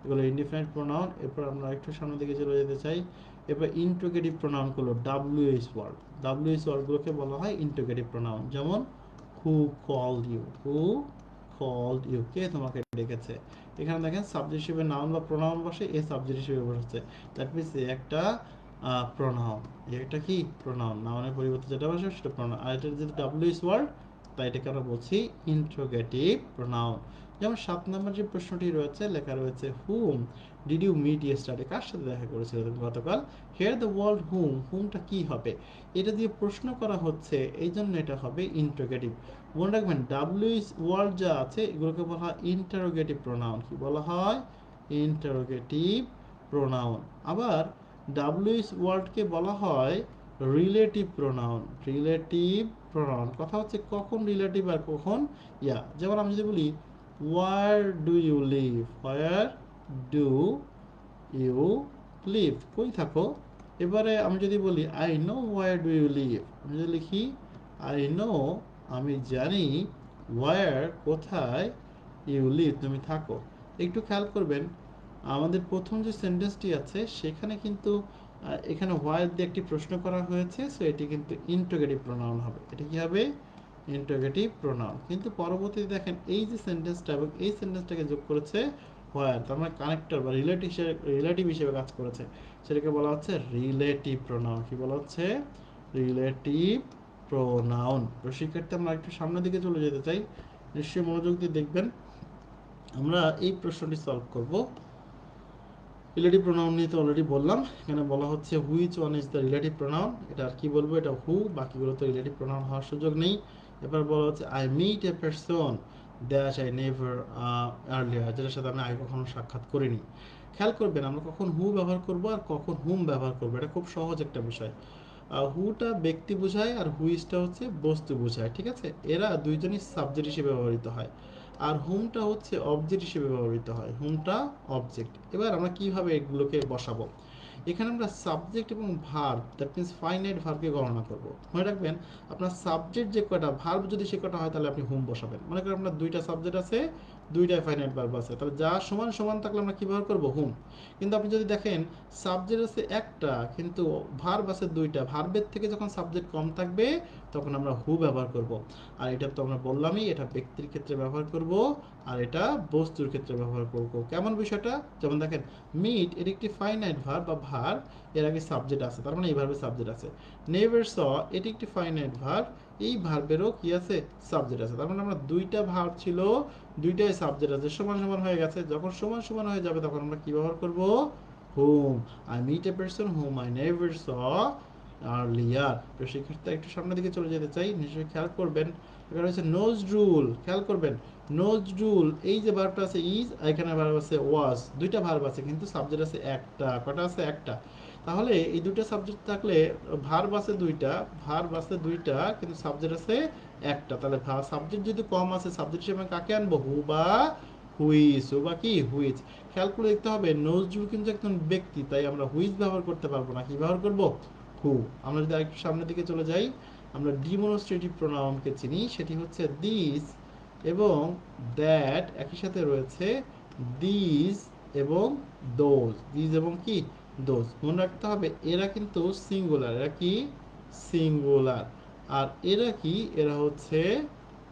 এগুলো ইনডিফিনাইট প্রোনাউন। এরপর আমরা একটু সামনের দিকে চলে যেতে চাই। এরপর ইন্টারোগেটিভ প্রোনাউনগুলো WH ওয়ার্ড, WH ওয়ার্ডগুলোকে বলা হয় ইন্টারোগেটিভ প্রোনাউন। যেমন who called you, who called you, কে তোমাকে ডেকেছে। এখানে দেখেন সাবজেক্ট হিসেবে নাউন বা প্রোনাউন বসে, এ সাবজেক্ট হিসেবে বসেছে, দ্যাট মিনস একটা প্রোনাউন। এটা কি প্রোনাউন, নাউনের পরিবর্তে যেটা বসে সেটা প্রোনাউন। আর এটা যেহেতু WH ওয়ার্ড, তাই এটাকে আমরা বলছি ইন্টারোগেটিভ প্রোনাউন। যেমন 7 নম্বর যে প্রশ্নটি রয়েছে, লেখা রয়েছে whom did you meet yesterday, কার সাথে দেখা করেছিল তুমি গতকাল? হিয়ার দ্য ওয়ার্ড হুম, হুমটা কি হবে? এটা দিয়ে প্রশ্ন করা হচ্ছে, এই জন্য এটা হবে ইন্টারোগেটিভ। মনে রাখবেন WH ওয়ার্ড যা আছে এগুলোকে বলা হয় ইন্টারোগেটিভ প্রোনাউন। কি বলা হয়? Interrogative pronoun. আবার WH ওয়ার্ডকে বলা হয় রিলেটিভ প্রোনাউন। রিলেটিভ প্রোনাউন, কথা হচ্ছে কখন রিলেটিভ আর কখন ইয়া। যেমন আমি যদি বলি where do you live, where do you live, কই থাকো। এবারে আমি যদি বলি I know where do you live, আমি যদি লিখি আই নো, আমি জানি, ওয়ার কোথায়, ইউ লিভ তুমি থাকো। একটু খেয়াল করবেন আমাদের প্রথম যে সেন্টেন্সটি আছে সেখানে কিন্তু এখানে হোয়ার দিয়ে একটি প্রশ্ন করা হয়েছে, সো এটি কিন্তু ইন্টারোগেটিভ প্রোনাউন হবে। এটা কি হবে? Interrogative pronoun. কিন্তু পরবর্তীতে দেখেন এই যে সেন্টেন্সটা এবং এই সেন্টেন্সটাকে যোগ করেছে হোয়ার, তার মানে কানেক্টর বা রিলেটিভ হিসেবে কাজ করেছে, সেটাকে বলা হচ্ছে রিলেটিভ প্রোনাউন। কি বলা হচ্ছে? Relative pronoun. শিক্ষার্থী আমরা একটু সামনের দিকে চলে যেতে চাই, নিশ্চয়ই মনোযোগ দিয়ে দেখবেন। আমরা এই প্রশ্নটি সলভ করব। রিলেটিভ প্রোনাউন নিয়ে তো অলরেডি বললাম, এখানে বলা হচ্ছে which one is the relative pronoun. এটা আর কি বলবো, এটা হু, বাকিগুলো তো রিলেটিভ প্রোনাউন হওয়ার সুযোগ নেই। এবার বলা হচ্ছে I meet a person that I never earlier, যেটার সাথে আমি আগে কখনো সাক্ষাৎ করিনি। খেয়াল করবেন আমরা কখন হু ব্যবহার করব আর কখন হুম ব্যবহার করবো, এটা খুব সহজ একটা বিষয়। হুটা ব্যক্তি বোঝায় আর হুইচটা হচ্ছে বস্তু বোঝায়, ঠিক আছে? এরা দুইজনই সাবজেক্ট হিসেবে ব্যবহৃত হয়। আর হুমটা হচ্ছে অবজেক্ট হিসেবে ব্যবহৃত হয়, হুমটা অবজেক্ট। এবার আমরা কিভাবে এগুলোকে বসাবো? এখানে আমরা সাবজেক্ট এবং ভার্ব, দ্যাট মিনস ফাইনাইট ভার্বকে গণনা করব। মনে রাখবেন আপনার সাবজেক্ট যে কয়টা, ভার্ব যদি সে কয়টা হয় তাহলে আপনি হুম বসাবেন। মনে করেন আপনার দুইটা সাবজেক্ট আছে, দুইটাই ফাইনাইট ভার্ব আছে, তাহলে যা সমান সমান থাকলে আমরা কী ব্যবহার করবো? হুম। কিন্তু আপনি যদি দেখেন সাবজেক্ট আছে একটা কিন্তু ভার্ব আছে দুইটা, ভার্বের থেকে যখন সাবজেক্ট কম থাকবে তখন আমরা হু ব্যবহার করব। আর এটা তো আমরা বললামই, এটা ব্যক্তির ক্ষেত্রে ব্যবহার করব আর এটা বস্তুর ক্ষেত্রে ব্যবহার করব। কেমন বিষয়টা? যেমন দেখেন মিট, এটি একটি ফাইনাইট ভার্ব বা ভার্ব, এর আগে সাবজেক্ট আছে, তার মানে এই ভার্বে সাবজেক্ট আছে। নেভার স, এটি একটি ফাইনাইট ভার্ব, এই ভার্বেরও কি আছে? সাবজেক্ট আছে। তার মানে আমরা দুইটা ভার্ব ছিল, দুইটাই সাবজেক্ট আছে, সমান সমান হয়ে গেছে। যখন সমান সমান হয়ে যাবে তখন আমরা কি ব্যবহার করব? whom I meet a person whom I never saw earlier। তো শিক্ষার্থীরা একটু সামনের দিকে চলে যেতে চাই, নিশ্চয়ই খেয়াল করবেন। এখানে হচ্ছে নোজ রুল, খেয়াল করবেন নোজ রুল, এই যে ভার্বটা আছে ইজ, এখানে ভার্ব আছে ওয়াজ, দুইটা ভার্ব আছে কিন্তু সাবজেক্ট আছে একটা। কটা আছে? একটা। তাহলে এই দুইটা সাবজেক্ট থাকলে ভার্ব আছে দুইটা, ভার্ব আছে দুইটা কিন্তু সাবজেক্ট আছে একটা। তাহলে সাবজেক্ট যদি কম আছে সাবজেক্ট হিসেবে কাকে আনবো? হু বা হুইজ। হু বা কি? হুইজ। খেয়াল করে দেখতে হবে নজরুল কিন্তু একজন ব্যক্তি, তাই আমরা হুইজ ব্যবহার করতে পারবো না, কি ব্যবহার করব? হু। আমরা যদি আরেকটু সামনের দিকে চলে যাই, আমরা ডিমনস্ট্রেটিভ প্রোনাউনকে চিনি, সেটি হচ্ছে দিস এবং দ্যাট, একই সাথে রয়েছে দিস এবং দোজ। দিস এবং কি? দোজ। মনে রাখতে হবে এরা কিন্তু সিঙ্গুলার। এরা কি? সিঙ্গুলার। আর এরা কি? এরা হচ্ছে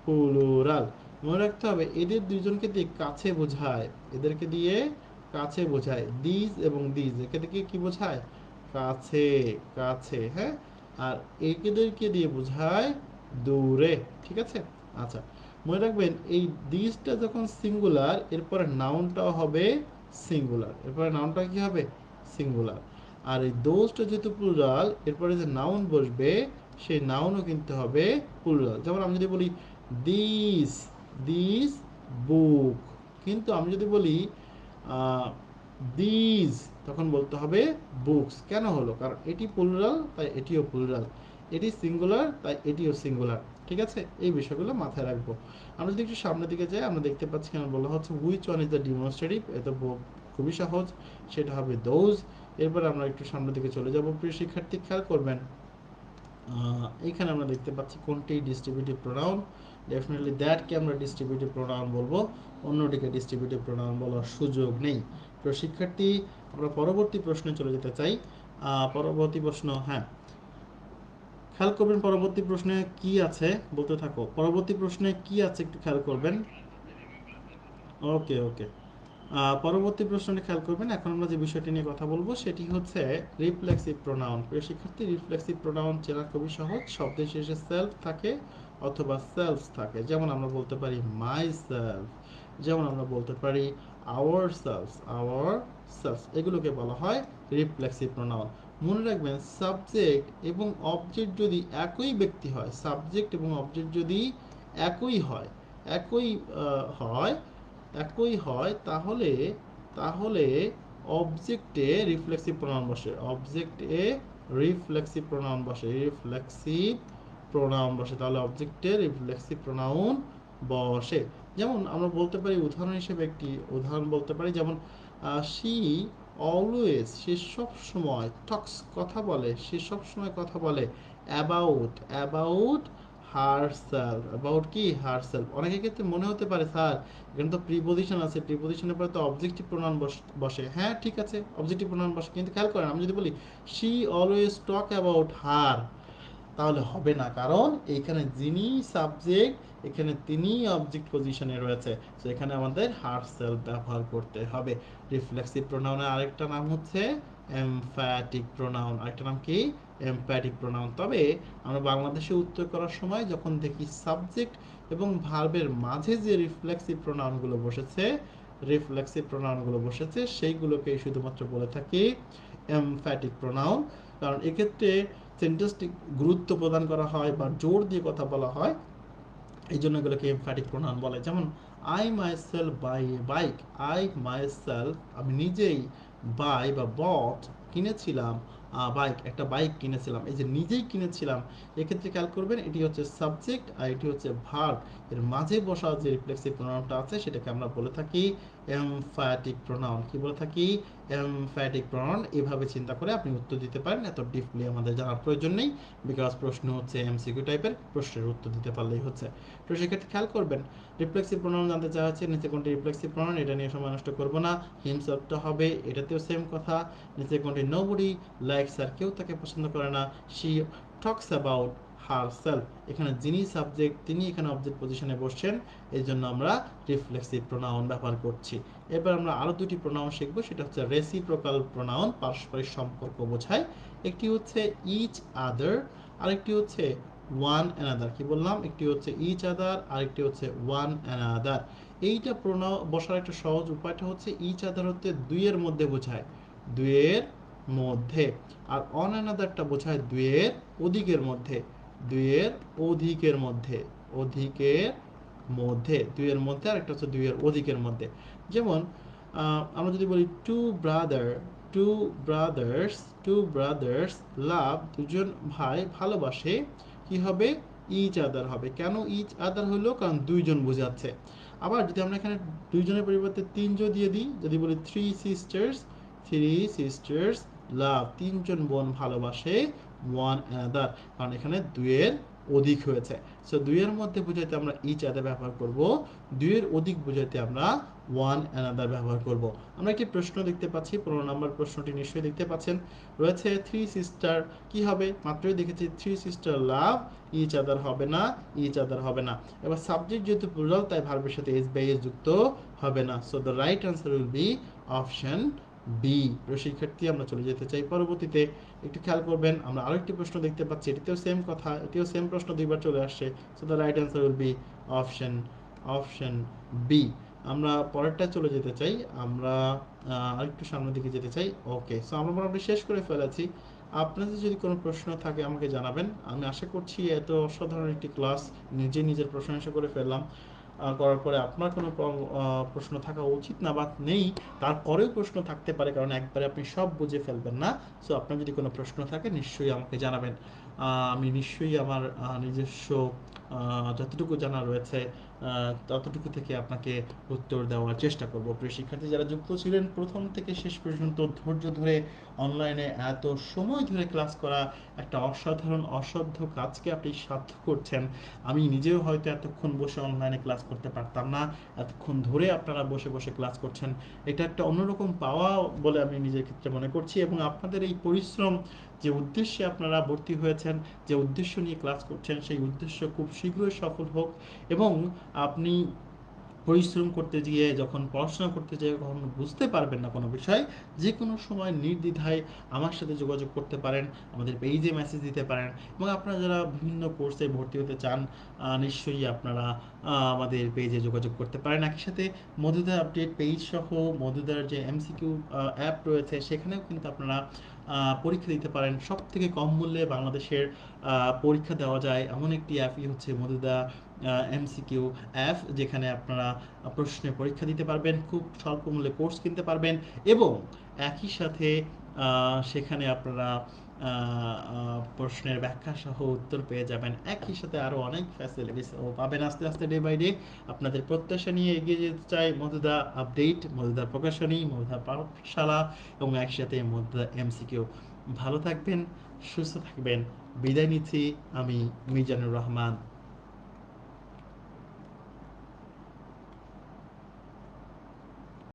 প্লুরাল। মনে রাখতে হবে এদের দুইজনকে দিয়ে কাছে বোঝায়, এদেরকে দিয়ে কাছে বোঝায়। দিস এবং দিস এদেরকে কি বোঝায়? কাছে, কাছে, হ্যাঁ। আর এদেরকে দিয়ে বোঝায় দূরে। ঠিক আছে? আচ্ছা, মনে রাখবেন এই দিসটা যখন সিঙ্গুলার, এরপরে নাউনটাও হবে সিঙ্গুলার। এরপরে নাউনটা কি হবে? সিঙ্গুলার। আর এই দোজটা যেহেতু প্লুরাল, এরপরে যে নাউন বসবে সেই নাউনও কিন্তু হবে প্লুরাল। যেমন আমি যদি বলি দিস, দিস বুক, কিন্তু আমি যদি বলি দিস, তখন বলতে হবে বুকস। কেন হলো? কারণ এটি প্লুরাল তাই এটিও প্লুরাল, এটি সিঙ্গুলার তাই এটিও সিঙ্গুলার। ঠিক আছে? এই বিষয়গুলো মাথায় রাখবো। আমরা যদি একটু সামনের দিকে যাই, আমরা দেখতে পাচ্ছি কেন বলা হচ্ছে which one is the demonstrative. এটা খুবই সহজ, সেটা হবে দোজ। এরপর আমরা একটু সামনের দিকে চলে যাব। প্রিয় শিক্ষার্থী খেয়াল করবেন, এইখানে আমরা দেখতে পাচ্ছি কোনটি ডিস্ট্রিবিউটিভ প্রোনাউন। ডেফিনেটলি দ্যাটকে আমরা ডিস্ট্রিবিউটিভ প্রোনাউন বলবো, অন্যটিকে ডিস্ট্রিবিউটিভ প্রোনাউন বলার সুযোগ নেই। তো শিক্ষার্থী আমরা পরবর্তী প্রশ্নে চলে যেতে চাই। পরবর্তী প্রশ্ন, হ্যাঁ খেয়াল করবেন পরবর্তী প্রশ্নে কি আছে, বলতে থাকো পরবর্তী প্রশ্নে কি আছে একটু খেয়াল করবেন। ওকে ওকে, পরবর্তী প্রশ্নটি খেয়াল করবেন। এখন আমরা যে বিষয়টি নিয়ে কথা বলবো সেটি হচ্ছে রিফ্লেক্সিভ প্রোনাউন। প্রিয় শিক্ষার্থী রিফ্লেক্সিভ প্রোনাউন চেনা খুবই সহজ। শব্দের শেষে সেলফ থাকে অথবা সেলফস থাকে। যেমন আমরা বলতে পারি মাই সেলফ, যেমন আমরা বলতে পারি আওয়ার সেলফস, আওয়ার সেলফস, এগুলোকে বলা হয় রিফ্লেক্সিভ প্রোনাউন। মনে রাখবেন সাবজেক্ট এবং অবজেক্ট যদি একই ব্যক্তি হয়, সাবজেক্ট এবং অবজেক্ট যদি একই হয়, একই হয়, একই হয়, তাহলে তাহলে অবজেক্টে রিফ্লেক্সিভ প্রোনাউন বসে, অবজেক্টে রিফ্লেক্সিভ প্রোনাউন বসে, রিফ্লেক্সিভ প্রোনাউন বসে। তাহলে অবজেক্টে রিফ্লেক্সিভ প্রোনাউন বসে। যেমন আমরা বলতে পারি উদাহরণ হিসেবে একটি উদাহরণ বলতে পারি, যেমন শি অলওয়েজ, সে সব সময় টক্স, কথা বলে, সে সব সময় কথা বলে অ্যাবাউট, অ্যাবাউট হারসেলফ, অ্যাবাউট কি? হারসেলফ। অনেকের ক্ষেত্রে মনে হতে পারে স্যার এখানে তো প্রিপোজিশন আছে, প্রিপোজিশনের পরে তো অবজেক্টিভ প্রোনাউন বসে। হ্যাঁ ঠিক আছে, অবজেক্টিভ প্রোনাউন বসে, কিন্তু খেয়াল করেন আমি যদি বলি she always talk about her, তাহলে হবে না, কারণ এইখানে যিনি সাবজেক্ট, এখানে তিনি অবজেক্ট পজিশনে রয়েছে। তো এখানে আমাদের হার সেলফ ব্যবহার করতে হবে। রিফ্লেক্সিভ প্রোনাউনের আরেকটা নাম হচ্ছে এমফ্যাটিক প্রোনাউন। আরেকটা নাম কি? Emphatic pronoun. তবে আমরা বাংলাদেশে উত্তর করার সময় যখন দেখি সাবজেক্ট এবং ভার্বের মাঝে যে রিফ্লেক্সিভ প্রোনাউনগুলো বসেছে, রিফ্লেক্সিভ প্রোনাউনগুলো বসেছে সেইগুলোকে শুধুমাত্র বলে থাকি এমফ্যাটিক প্রোনাউন। কারণ এক্ষেত্রে সেন্টেন্সটি গুরুত্ব প্রদান করা হয় বা জোর দিয়ে কথা বলা হয়, এই জন্য এগুলোকে এমফ্যাটিক প্রোনাউন বলে। যেমন I myself by a bike, I myself, আমি নিজেই, বাই বা বট, কিনেছিলাম বাইক, একটা বাইক কিনেছিলাম। এই যে নিজেই কিনেছিলাম, এক্ষেত্রে খেয়াল করবেন এটি হচ্ছে সাবজেক্ট আর এটি হচ্ছে ভার্ব, এর মাঝে বসা যে রিফ্লেক্সিভ প্রোনাউনটা আছে সেটাকে আমরা বলে থাকি এমফ্যাটিক প্রোনাউন। কি বলে থাকি? Emphatic pronoun. এভাবে চিন্তা করে আপনি উত্তর দিতে পারেন, এত ডিপলি আমাদের জানার প্রয়োজন নেই, বিকজ প্রশ্ন হচ্ছে এমসিকিউ টাইপের, প্রশ্নের উত্তর দিতে পারলেই হচ্ছে। তো সেক্ষেত্রে খেয়াল করবেন রিফ্লেক্সিভ প্রোনাউন জানতে চাওয়া হচ্ছে নিচে কোনটি রিফ্লেক্সিভ প্রোনাউন, এটা নিয়ে সময় নষ্ট করবো না। হিমসেলফটা হবে, এটাতেও সেম কথা। নিচে কোনটি নোবডি লাইকস আর, কেউ তাকে পছন্দ করে না। She talks about her self, এখানে যিনি সাবজেক্ট তিনি এখানে অবজেক্ট পজিশনে বসছেন, এই জন্য আমরা রিফ্লেক্সিভ প্রোনাউন ব্যবহার করছি। এবার আমরা আরো দুটি প্রোনাউন শিখবো, সেটা হচ্ছে রেসিপ্রোকাল প্রোনাউন, পারস্পরিক সম্পর্ক বোঝায়। একটি হচ্ছে ইচ আদার, আরেকটি হচ্ছে ওয়ান অ্যানাদার। কি বললাম? একটি হচ্ছে ইচ আদার, আরেকটি হচ্ছে ওয়ান অ্যানাদার। এইটা প্রোনাউন বসার একটা সহজ উপায়টা হচ্ছে ইচ আদার হচ্ছে দুইয়ের মধ্যে বোঝায়, দুইয়ের মধ্যে। আর অন অ্যানাদারটা বোঝায় দুইয়ের অধিকের মধ্যে, দুইয়ের অধিকের মধ্যে, অধিকের মধ্যে, দুইয়ের মধ্যে, আর একটা হচ্ছে দুইয়ের অধিকের মধ্যে। যেমন আমরা যদি বলি two brother, two brothers, two brothers love, দুজন ভাই ভালোবাসে, কি হবে? ইচ আদার হবে। কেন ইচ আদার হলো? কারণ দুইজন বোঝাচ্ছে। আবার যদি আমরা এখানে দুইজনের পরিবর্তে তিনজন দিয়ে দিই, যদি বলি থ্রি সিস্টার্স, থ্রি সিস্টার্স লাভ, তিনজন বোন ভালোবাসে ওয়ান অ্যানাদার, কারণ এখানে দুইয়ের অধিক হয়েছে। সো দুইয়ের মধ্যে বোঝাইতে আমরা ইচ আদার ব্যবহার করব, দুইয়ের অধিক বোঝাইতে আমরা ওয়ান অ্যানাদার ব্যবহার করব। আমরা একটি প্রশ্ন দেখতে পাচ্ছি, 15 নম্বর প্রশ্নটি নিশ্চয়ই দেখতে পাচ্ছেন। রয়েছে থ্রি সিস্টার, কি হবে? মাত্রই দেখেছি থ্রি সিস্টার লাভ, ইচ আদার হবে না, ইচ আদার হবে না। এবার সাবজেক্ট যেহেতু প্লুরাল, তাই ভার্বের সাথে এস বাই এস যুক্ত হবে না। So the right answer will be option B. প্রিয় শিক্ষার্থী, আমরা চলে যেতে চাই পরবর্তীতে। একটু খেয়াল করবেন, আমরা আরেকটি প্রশ্ন দেখতে পাচ্ছি, এটিতেও সেম কথা, এটিও সেম প্রশ্ন দুইবার চলে আসছে। So the right answer will be option option B. আমরা পরেরটা চলে যেতে চাই, আমরা আরেকটু সামনের দিকে যেতে চাই। ওকে, সো আমরা মোটামুটি শেষ করে ফেলেছি। আপনাদের যদি কোনো প্রশ্ন থাকে আমাকে জানাবেন। আমি আশা করছি এত অসাধারণ একটি ক্লাস নিজের প্রশংসা করে ফেললাম, করার পরে আপনার কোনো প্রশ্ন থাকা উচিত না বা নেই, তারপরেও প্রশ্ন থাকতে পারে, কারণ একবারে আপনি সব বুঝে ফেলবেন না। সো আপনার যদি কোনো প্রশ্ন থাকে নিশ্চয়ই আমাকে জানাবেন। আমি নিশ্চয়ই আমার নিজস্ব যতটুকু জানা রয়েছে ততটুকু থেকে আপনাকে উত্তর দেওয়ার চেষ্টা করব। প্রিয় শিক্ষার্থী, যারা যুক্ত ছিলেন প্রথম থেকে শেষ পর্যন্ত ধৈর্য ধরে অনলাইনে এত সময় ধরে ক্লাস করা, একটা অসাধারণ অসাধ্য কাজকে আপনি সাধ্য করছেন। আমি নিজেও হয়তো এতক্ষণ বসে অনলাইনে ক্লাস করতে পারতাম না, এতক্ষণ ধরে আপনারা বসে বসে ক্লাস করছেন। এটা একটা অন্যরকম পাওয়া বলে আমি নিজের ক্ষেত্রে মনে করছি, এবং আপনাদের এই পরিশ্রম, যে উদ্দেশ্যে আপনারা ভর্তি হয়েছেন, যে উদ্দেশ্য নিয়ে ক্লাস করছেন, সেই উদ্দেশ্য খুব শীঘ্রই সফল হোক। এবং আপনি পরিশ্রম করতে গিয়ে যখন পড়াশোনা করতে যেয়ে কখনো বুঝতে পারবেন না কোনো বিষয়, যে কোনো সময় নির্দ্বিধায় আমার সাথে যোগাযোগ করতে পারেন, আমাদের পেজে মেসেজ দিতে পারেন। এবং আপনারা যারা বিভিন্ন কোর্সে ভর্তি হতে চান, নিশ্চয়ই আপনারা আমাদের পেজে যোগাযোগ করতে পারেন। একই সাথে মধুদা আপডেট পেজ সহ মধুদার যে এমসিকিউ অ্যাপ রয়েছে, সেখানেও কিন্তু আপনারা পরীক্ষা দিতে পারেন। সব থেকে কম মূল্যে বাংলাদেশের পরীক্ষা দেওয়া যায় এমন একটি অ্যাপই হচ্ছে মধুদা এমসিকিউ অ্যাপ, যেখানে আপনারা প্রশ্নের পরীক্ষা দিতে পারবেন, খুব স্বল্প মূল্যে কোর্স কিনতে পারবেন, এবং একই সাথে সেখানে আপনারা প্রশ্নের ব্যাখ্যা সহ উত্তর পেয়ে যাবেন। একই সাথে আরও অনেক ফ্যাসিলিটিস পাবেন। আস্তে আস্তে ডে বাই ডে আপনাদের প্রত্যাশা নিয়ে এগিয়ে যেতে চাই মধুদা আপডেট, মধুদা প্রকাশনী, মধুদা পাঠশালা, এবং একসাথে মধুদা এমসিকিউ। ভালো থাকবেন, সুস্থ থাকবেন। বিদায় নিচ্ছি আমি মিজানুর রহমান।